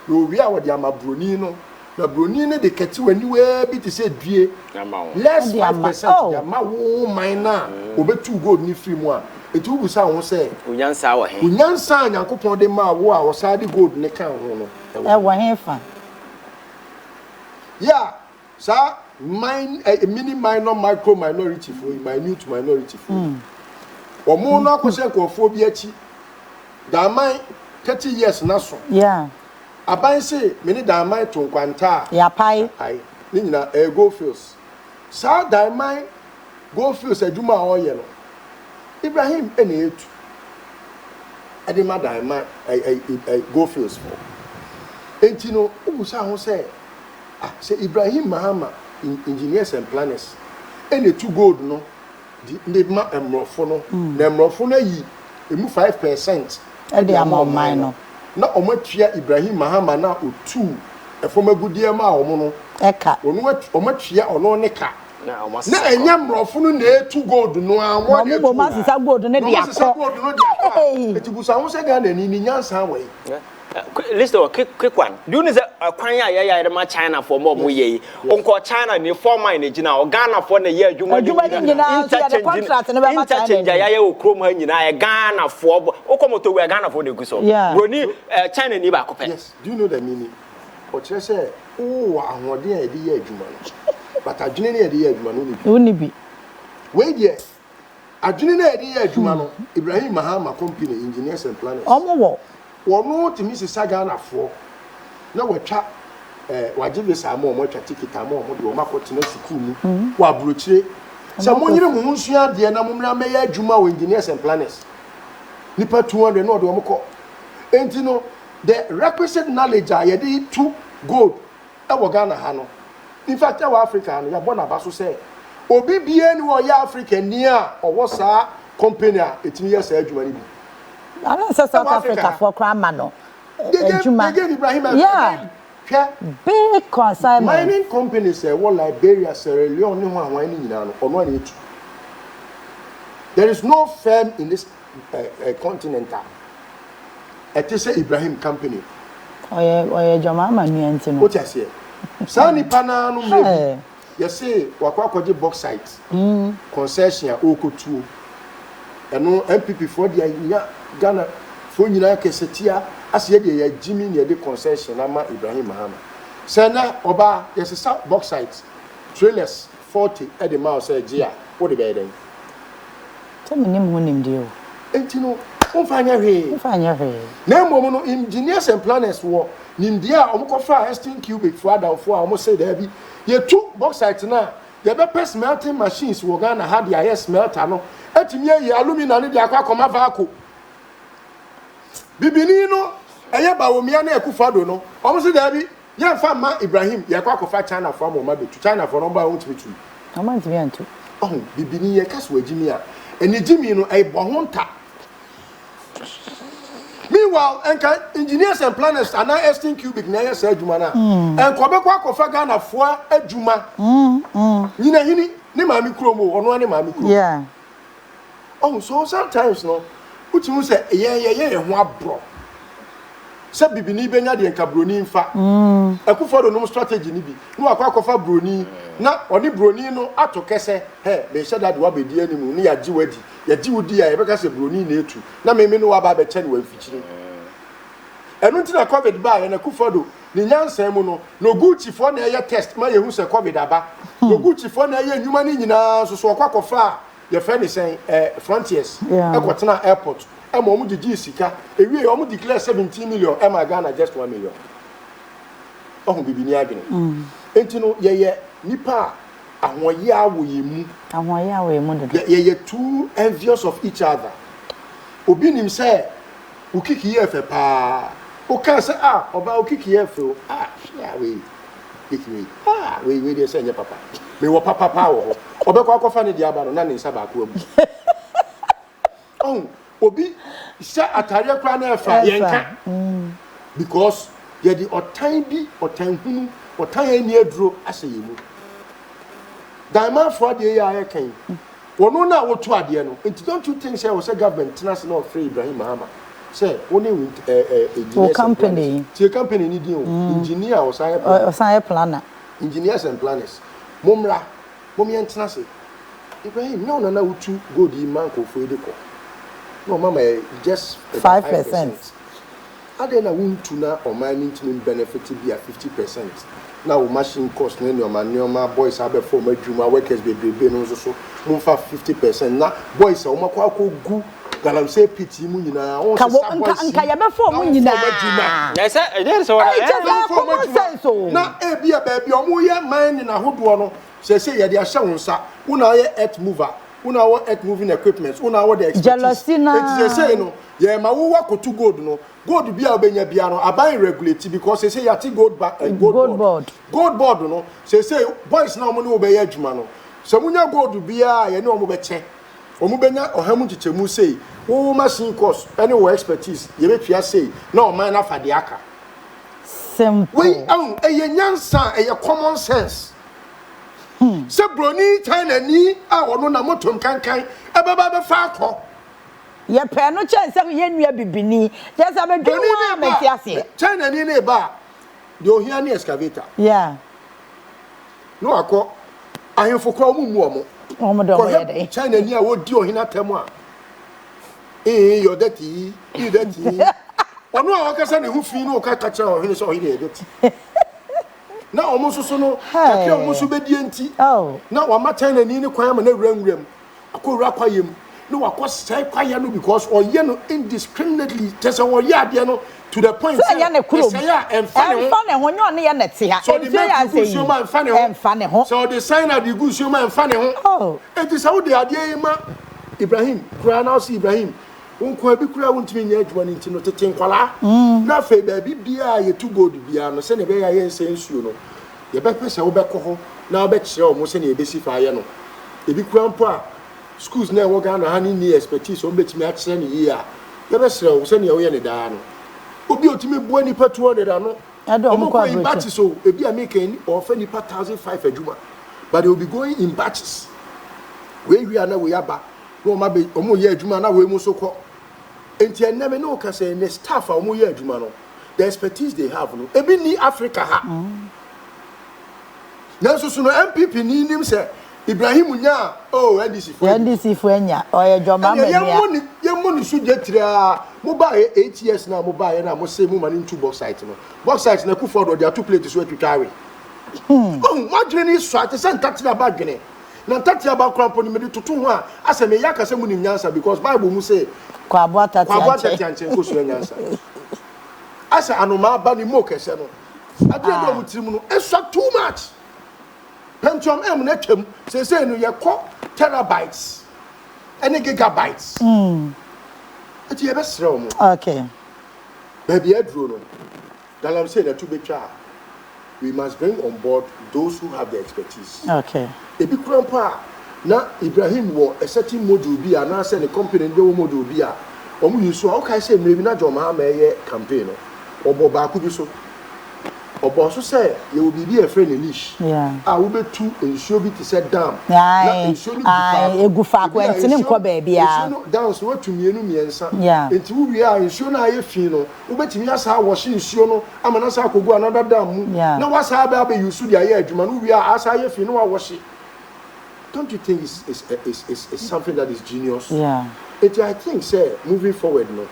No we are the amabroni no. Na broni ne de keti wani we bi te say due. Less 5% ya ma wo mine na obetu gold ni free mu a. Etu bu sa ho say unyansa wo he. Unyansa Nyankopon de ma wo a wo sa de gold ne kan ho no. Wo he fa. Yeah, sir, mine a mini minor micro minority for minute minority for. Omo no akwose nkofo bi achi. Da man 30 years na so. Yeah. Aban say me ni da man to kwanta. Ya pai. Ai. Ni nyina go fields. Sir, da man go fields adwuma a oye no. Ibrahim ene etu. Ade ma da man go fields for. Enti no ubusa ho say say Ibrahim Mahama engineers and planners any two gold no the ma emrofo no na emrofo no yi emu 5% e dey am mine no na omatua Ibrahim Mahama na otu efoma gudie ma omo no eka omatua ono ne ka na enya emrofo no na two gold no awon e mo ma sisa gold no dey akọ etibusa ho se ga na ni nyansa we. Listen, quick one. Do you know a kwanya ya ma China for more ye? Unko China ni former in Gina or Ghana for the year you interchange ya o chrome nyina Ghana for okomoto we Ghana for the guso. Roni China ni ba kope. Yes, do you know the meaning? O chere say oh ahode e de ye adwuma no. But adwene ne e de ye adwuma no ni bi. We there. Adwene ne e de ye adwuma no. Ibrahim Mahama company engineers and planners. Omo Wono timi sisa Ghana for na watwa wajibe sa mo twa ticket mo de o makotena school mu wa brochire se mo nyire mo nsua de na mo mra meya adwuma o engineers and planners nipa 200 no de o mko enti no the requisite knowledge a ye de to gold e wo Ghana ha no in fact our Africa no ya bona ba so say obi bie ni wo ya Africa ni a owo sa company a etimi ya sa adwuma ni bi. I don't say South Africa for crime no. Yeah. Big consignment. Mining companies say Liberia, Sierra Leone, no. There is no firm in this continent. It is a Ibrahim company. Oye Jamama ni what I say? Sani pana no maybe. You say wakwa bauxite. Concession okotu. Eno MPP for the Ghana for nyina kesetia ase ye ya Jimmy ne de concession ama Ibrahim Mahama. Sana oba yes a bauxite trailers 40 at the mile say gia what the bed. Tell me name who name deal. Entino Fanya he. Name no engineers and planners war. Nindia omkofa 16 cubic for down for almost say there be. Ye two bauxite na. Ye be smelting machines wo Ghana had ya smelter no. Etimi ye alumina ne dia kwa koma vaako. Bibini no eye ba wo mia na ekufado no. Omo se there be ye fa ma Ibrahim ye kwa kofa China for mo ma be to China for no ba won tibitu. Omo nti antu. Oh bibini ye kaso agimi a. Eni gimi no e bo ho nta. Meanwhile, engineers and planners are now 16 cubic na yes adwuma na. En ko be kwa kofa Ghana fo adwuma. Nyina hini ni maami kromo ono ani maami kromo. Yeah. Oh, so sometimes no, uti mu say ye ho abro. Se bibini benya de nkabroni mfa. Akufo no strategy ni bi. No akwa kofa broni na oni broni no ato kese. He, be shada de wa bedi animu ni ya jiwadi. Ya jiwudi ya ye beka se broni na etu. Na meme no wa ba be che ne wa mfikyire. Enu nti na covid ba ye na akufo do ni nyansa mu no no gucci fo na ye test ma ye hu se covid aba. No gucci fo na ye nyuma ni nyina so so akwa kofa your friend is saying frontiers Equatorial airport e mo mu gigi sika ewie o mu declare 17 million e ma Ghana just 1 million oh bibini adwene enti no ye nipa ahoye awo do ye too envious of each other obi nim say ukiki ye fe pa o kan say oba ukiki ye fe yeah we dey say papa me wo papa wo obekwa akofa ne dia ba no na ne nsa ba ko abu oh obi sha atare kwa na efa yenka because ye di otan bi otan hunu otan ani aduro ase yemu diamond for de ya kan wono na woto ade no nti don't you think say we say government tenase na free Ibrahim Mahama say woni engineers company ni din o engineer o say planner engineers and planners momra momien tenase Ibrahim no na wotu gold man ko fo edeko no mama just 5%. Ade na wuntu na oman ntimi benefit bi a 50%. Na wo machine cost na neoma boys abe for madwuma workers bebrebe no so mumfa 50%. Na boys a wo gu galamsey piti mu nyina won se nka ya be for mu nyina na say e so what na e bia ba bia omo ye man na hodo no se ye de ahye wonsa una ye earth mover una wo earth moving equipment una wo the expertise it say no ye ma wo wakotu gold no gold bia obenya bia no aban regulate because say ya ti gold board no say boys na omo no obeya adwuma no so munya gold bia ye ne omo be che omo benya ohamu chichemu say wo machine cost any wo expertise ye betua say na o man na fade aka simple we eye nyansa eye common sense se broni China ni a wono na motom kankan ebeba be fa akọ ye pe no chance ye nua bibini just am do wa metiase China ni na ba de ohia ni excavator yeah no akọ ahemfo kra omu omo do mo ye dey China ni a wodi ohina temu a your dirty you dirty ono a wakasa ne hu fi no ka ka kira ohina so ohina ye dirty na omususu no kakira omusu bedie nti na wa matana ni kwan ma na wuram akowura kwayem no wakosai kwaya no because oye no indiscriminately tese oye ade no to the point say ya ne kuro say ya emfa ho nyo ne ya nete ha so the man say you man emfa ne ho so the sign of the good you man emfa ne ho it is how the ade ma Ibrahim kura na see Ibrahim unko abi kura wontimi nya adwuma ni nti no tete nkwala na fe ba bibia ye to gold bia no se ne be ya ye nsensuo no ye be pese wo be ko ho na wo be kire o mo se ne ye be si fa ye no ebi kura mpo a schools na wo ga na ha ni expertise o betimi a kire ne ye a ye be sere wo se ne ye ne da no obi otimi bua ni pa 200 da no omo ko in batches so ebi a make any or fa ni pa 1500 adwuma but they will be going in batches we na we aba no ma be omo ye adwuma na we mu so ko enti eneme no ka say ne staff a omo ye adwuma no the expertise they have no ebi ni Africa ha na so no MPP ni nim say Ibrahim nya NDC fu anya oye joma ma ye mo ni suje tira mo ba 8 years na mo ba ye na mo say mo mani into box site no box site na ku for do there 2 plates so atwitwa we mo dwene ni so ate say ntatira ba dwene na ntatira ba krampo ni me tutu ho a ase me ya ka say mo ni nyansa because Bible mu say kwa abo atati anche ko so nyansa asa anoma ba ni mo kese no ade do mo tiri mu no eso too much Pentium M na twam say no ye ko terabytes any gigabytes ati ye be sere mo okay baby adro no dalam say na to betwa we must bring on board those who have the expertise okay ebi krampa na Ibrahim wo a certain module bi ana say the company dey wo module bi a omu use o kai say mrebi na joma ma ye campaign no obo ba ku bi so obo so say ye will be a friend niche yeah we be tu ensuo bi to set dam na ensuo ni egu fa kwentini nko ba bia ensuo down so watu mienu miensa yeah enti wo wi a ensuo na ye fi no wo betimi asa wash ensuo no amana sa akogu another dam mu na wasa ba use dia ye adwuma no wi a asa ye fi no wa wash. Don't you think it's something that is genius? Yeah. I think, say, moving forward, no.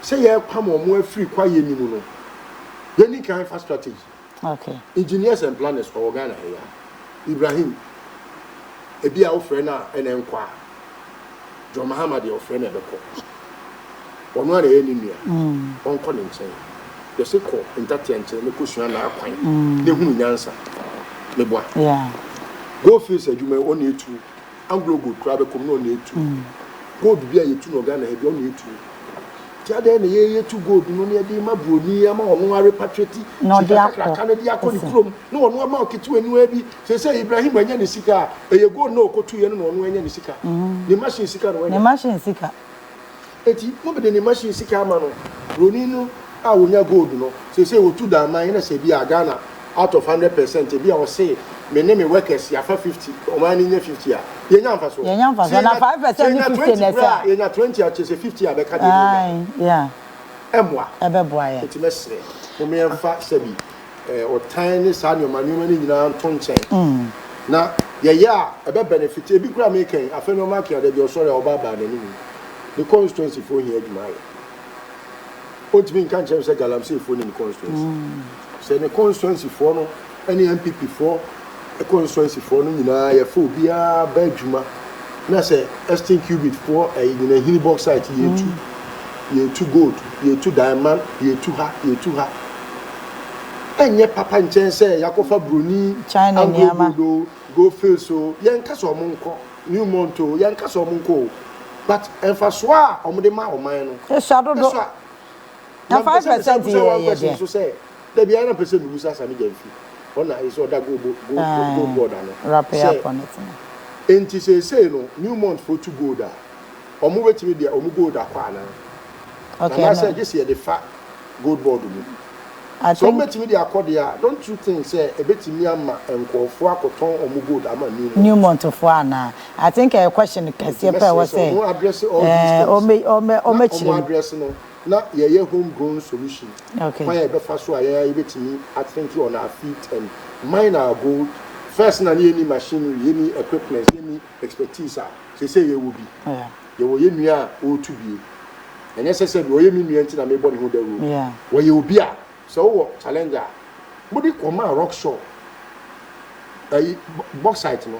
Say, yeah, come on, more free, quiet, you know. You need kind of strategy. Okay. Engineers and planners for Ghana here. Ibrahim, a be our friend and enquire. John Muhammad, your friend at the court. One one enemy, on calling saying, the second in that and the cushion and our point. The woman answer. Yeah. Go face you may only two. Anglo good crab come no need to. Go to be a two no Ghana have only two. Tiada na ye to go no near the mabroni ama ono repatriate. No dia Canada ko ni krom. No ono ama oketu anu abi. Say Ibrahim anya ni sika. E ye go no okotu ye no ono anya ni sika. The machine sika no anya. The machine sika. Eti mo be the machine sika ama no. Roni no when you gold, no. So say we to that man, say be a Ghana out of 100%. Be our say, me name workers, ya for 50, Oman in 50 year. You know for so. You know for so. Na 5% 50 nessa. You know 20 year, say 50 year. Yeah. Emwa. Ebeboa. It's messy. For me, I'm fat, say or tiny son, your man, you know, tongue. Now, yeah, a better benefit. A big grand making, a fellow market that you're sorry about the constituency for here, my. What mean can't change the Galamsey for in the constituency? Say the constituency for no, any MPP for a constituency for no, you know, a full beer, Benjuma. Now say, Estin Cubit for a in a hilly box site, year 2 gold, year 2 diamond, year 2 hat, year 2 hat. And yet, Papa and Chen say, Yakofa Bruni, China, go feel so, Yankas or Munko, New Monto, Yankas or Munko. But and for Swa, or Modema or mine. Yes, I don't know. Now 5% to say, there be another person who says, I'm again. One is all that go board. Wrap up on it. And to say, no, New Mont for 2 go there. Or move it to me, or move go that corner. Okay, I said, just here the fat gold board. So met me the accordia. Don't you think say a bit me and NKOSUO cotton or mugo ama new month of one. I think a question can see was saying address all these address no not ye homegrown solution. Okay. Why be fast so I bit me I think on our feet and mine are gold. First na any machinery, any equipment, any expertise they say you will be. Yeah. You will nua o to be. And yes I said we me nua nti na me body ho da room. Yeah. Where you be so challenger body come rock show bauxite no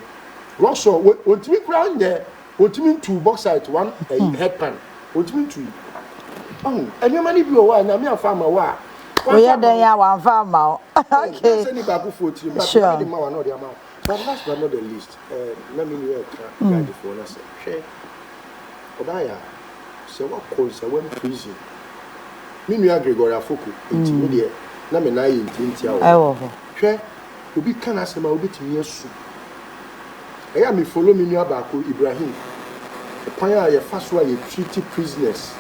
rock show ontimi kura nje ontimi two bauxite one headpan ontimi two any money bi o wa na me afama wa we ya den ya wan farmer okay say ni ba ku foti but the man wa no the amount but last but not the least let me hear guide for na say share Obaaya say what cause when prison Minu Gregory Afoko nti me de na me na yi nti awo ewo hwe obi kan asema obi timi asu eya me follow minu abako Ibrahim kwan a ye fa so a ye treat prisoners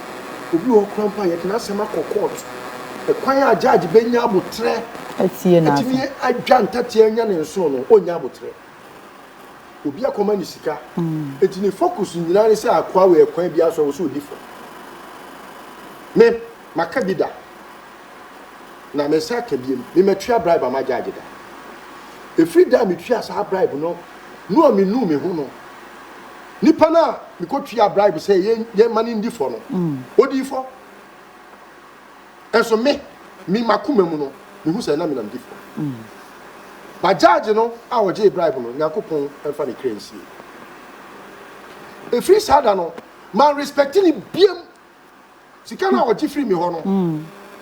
obi o krampa ye kana asema court kwan a judge benya abotre atie na atimi adwa ntatie anya ne nso no onya abotre obi akoma ni sika eti ne focus nyina ne se akwa we kwan bia so so odi fo me makabida na me sa kabiem me metwa bribe ama judge da e free da me twa sa bribe no no me nu me ho no nipa na me ko twa bribe say ye mani ndi fo no odi fo enso me makuma mu no me hu say na me nam ndi fo ba judge no a wo je bribe no yakopon enfa ne crazy e free sada no man respecting biem sika na oji free me ho no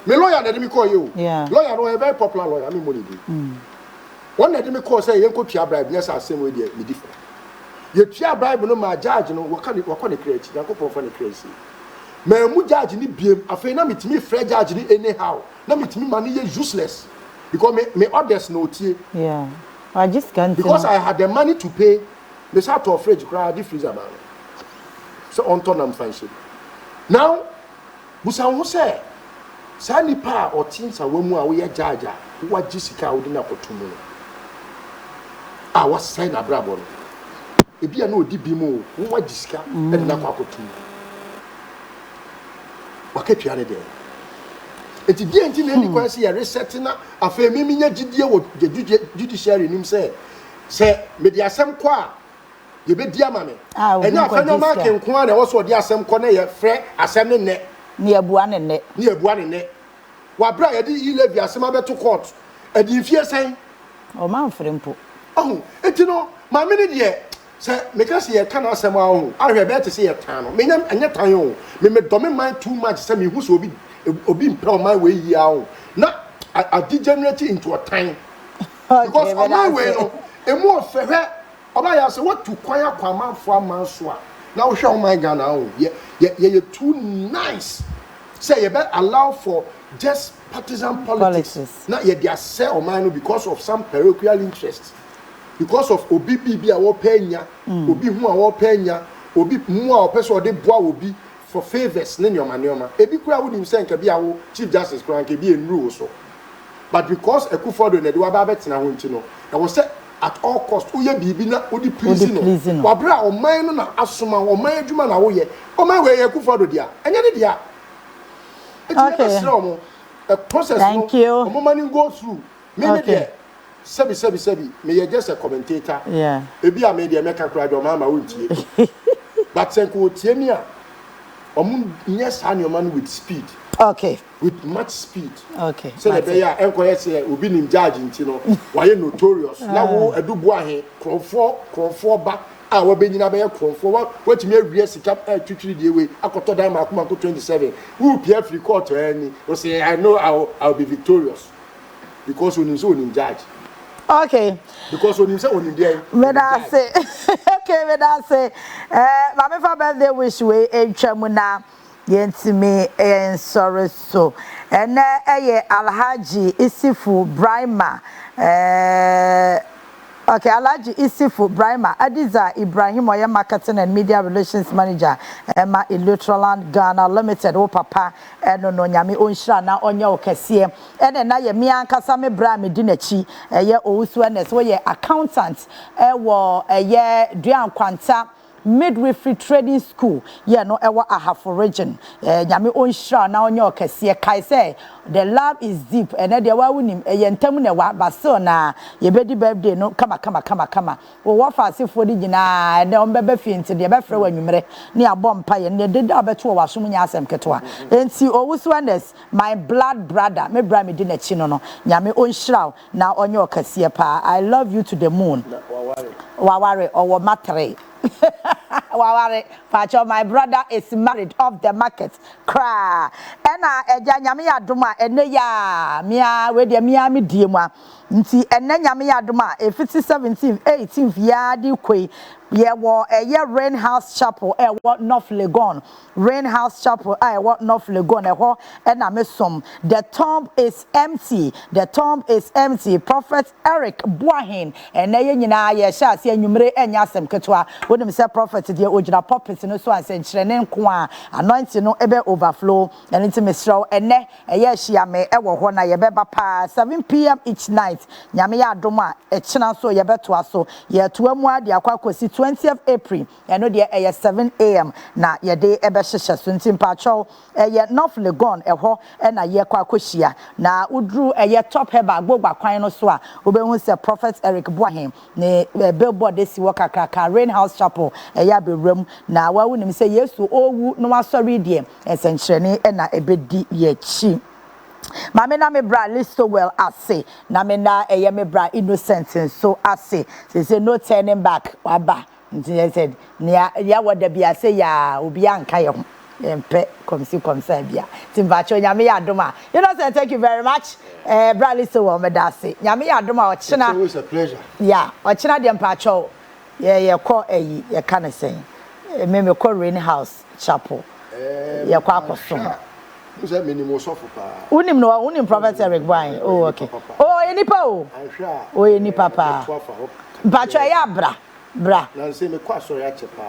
me lawyer na me call you lawyer no a very popular lawyer me money do one na me call say yen ko tua bribe yes asem we dey me different ye tua bribe no ma judge no wo ka ne crazy yakopon fa ne crazy me mu judge ni biem afei na metimi free judge ni anyhow na metimi man ye useless because me orders no tie I just can't because I had the money to pay me start to afraid cry the freezer man so on turn am friendship now busa ho say sa nipa o tinsa wamu a wo ye jaja wo gisika wo dina kotumu no a wa sai na brabo no e bia na odi bi mu wo gisika e dina kotumu wakatwa ne de eti die nti na ni kwanse ya reset na afa mimi nya gidie wo judicial nim say me di asem kwa ye be di ama me enya afa no ma ken kwa na wo so di asem kwa na ye frɛ asem ne ne ni abua ne ne wa bra ye di levi asem abeto court edi fie sen o man frempo eti no ma me ne de se me ka se ye kana asem a ahwe be te se ye tan no me nya anya tan o me do me mind too much se me hu so obi mpɛ my way yi awo na I degenerate into a time because on my way no emu ofehwe Obaaya say what to kwanya kwamanfo amanso a na wo hwe on my Ghana o ye too nice say you better allow for just partisan politics na ye dey sell on my because of some parochial interests because of obi bibi a wo panya obi hu a wo panya obi mu a wo pese o de boa obi for favors ne nyoma ebi kura wo nim say nka bia wo chief justice kura nka bia enru so but because Ekufuor na de wa ba betena ho nti no e wo say at all cost uye bibi na odi please no wabra oman no na asoma oman adwuma na wo ye oman we Ekufuor dia enye ne dia okay a process thank you omo go through me there sebi me ye just a commentator yeah ebi a me there make kura do mama wo ntie but senko tie mi a omo yes anyoma with speed okay with much speed okay so the be ya enkoye say obi nim judge nti no waye notorious na wo edubu ahe krofo ba a wo benyina be krofo watimi awie sika twitwiri die we akoto dan makoma ko 27 who pia free court any we say I know I'll be victorious because we nim judge okay because we nim say onim dey me da say okay me da say mama for birthday wish we entwamu na yentimi sorry so ene Alhaji Isifu Brahima okay Alhaji Isifu Brahima Adiza Ibrahim Oya Marketing and Media Relations Manager Emma Electroland Ghana Limited o papa eno no nyame onhira na onye okese ene na ye me ankasa me bra me di nachi ye owusuanes wo ye accountant wo ye duan kwanta midwifery trading school yeah no ewa ahafo region nyame onhira na onye okese kai say the love is deep and there wa wunim yentam na wa baso na ye bedi birthday no kama wo wa fasefo di gina na ombebe fienti de be frɛ wa nwumere ne abompa ye ne de abeto wa som nya asem keto a enti owusuanes my blood brother me bra me di na chi no nyame onhira na onye okese pa I love you to the moon waware owo matre waware pacho my brother is married off the market cry ena eja nyame adoma ene ya mia we de mia me die mu nti ene nyame adoma e 17th 18th ya di kwei ye wo Rain House Chapel what North Legon Rain House Chapel what North Legon ho ena mesom the tomb is empty Prophet Eric Boahin ene ye nyina ye sha se anwumre enya asem ketwa wonim se prophet de ogina pulpit no so ansenkyere ne nko a anointing no ebe overflow and nti mesraw ene ye hia me ewo ho na ye beba pa 7 p.m. each night nyame ya adom a ekina so ye betoa so ye toa mu ade akwakosi 20th April eno de 7 a.m. na ye de ebe hyehye so nti mpacho ye North Legon ho na ye kwakohia na udru ye top heba gbogba kwan no so a obehu se prophet Eric Boahin ne billboard de si wakakaka Rain House Chapel ya bewram na wawu nim se Yesu owu no wasori de esenkyerene na ebedi ye chi mame na me bra listo well ase na me na me bra innocent so ase say no turning back waba nti said ya wada bia say ya obi anka ye ho empe komsi bia timbacho nyame ya adoma you know say thank you very much bra listo well me da ase nyame ya adoma o china it's always a pleasure yeah o china de mpacho ye call ye kana say me call Rain House Chapel ye kwa akoso uza minimum sofu pa unim Prophet Eric Boahin oh okay oh enipa o oh enipa pa mpacho ya bra na say me kwa so ya chepa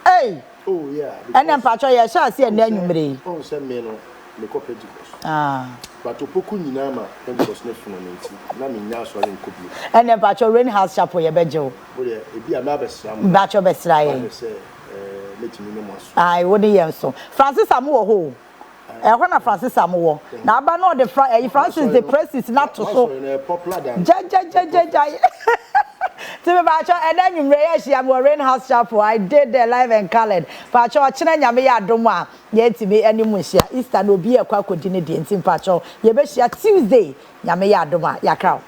hey oh yeah and mpacho ya sha se na anwumre oh say me no me ko Pentecost but opoku nyina ma Pentecost na funu nti na me nya so ren kobi and mpacho Rain House Chapel ye beje o bode ebi ama besra mo mpacho besra ye letimi no maso ai woni ye so Francis amu wo ho na Francis amuwo na aba no the Francis the press not to so popular than ja to me ba cho enanwumre ya hia mo Rain House Chapel I did there live and colored pa cho chena nyame ya adom a ye ntimi animu hia Easter no bi e kwa kodi ne de ntim pa cho ye be hia Tuesday nyame ya adom a ya kraw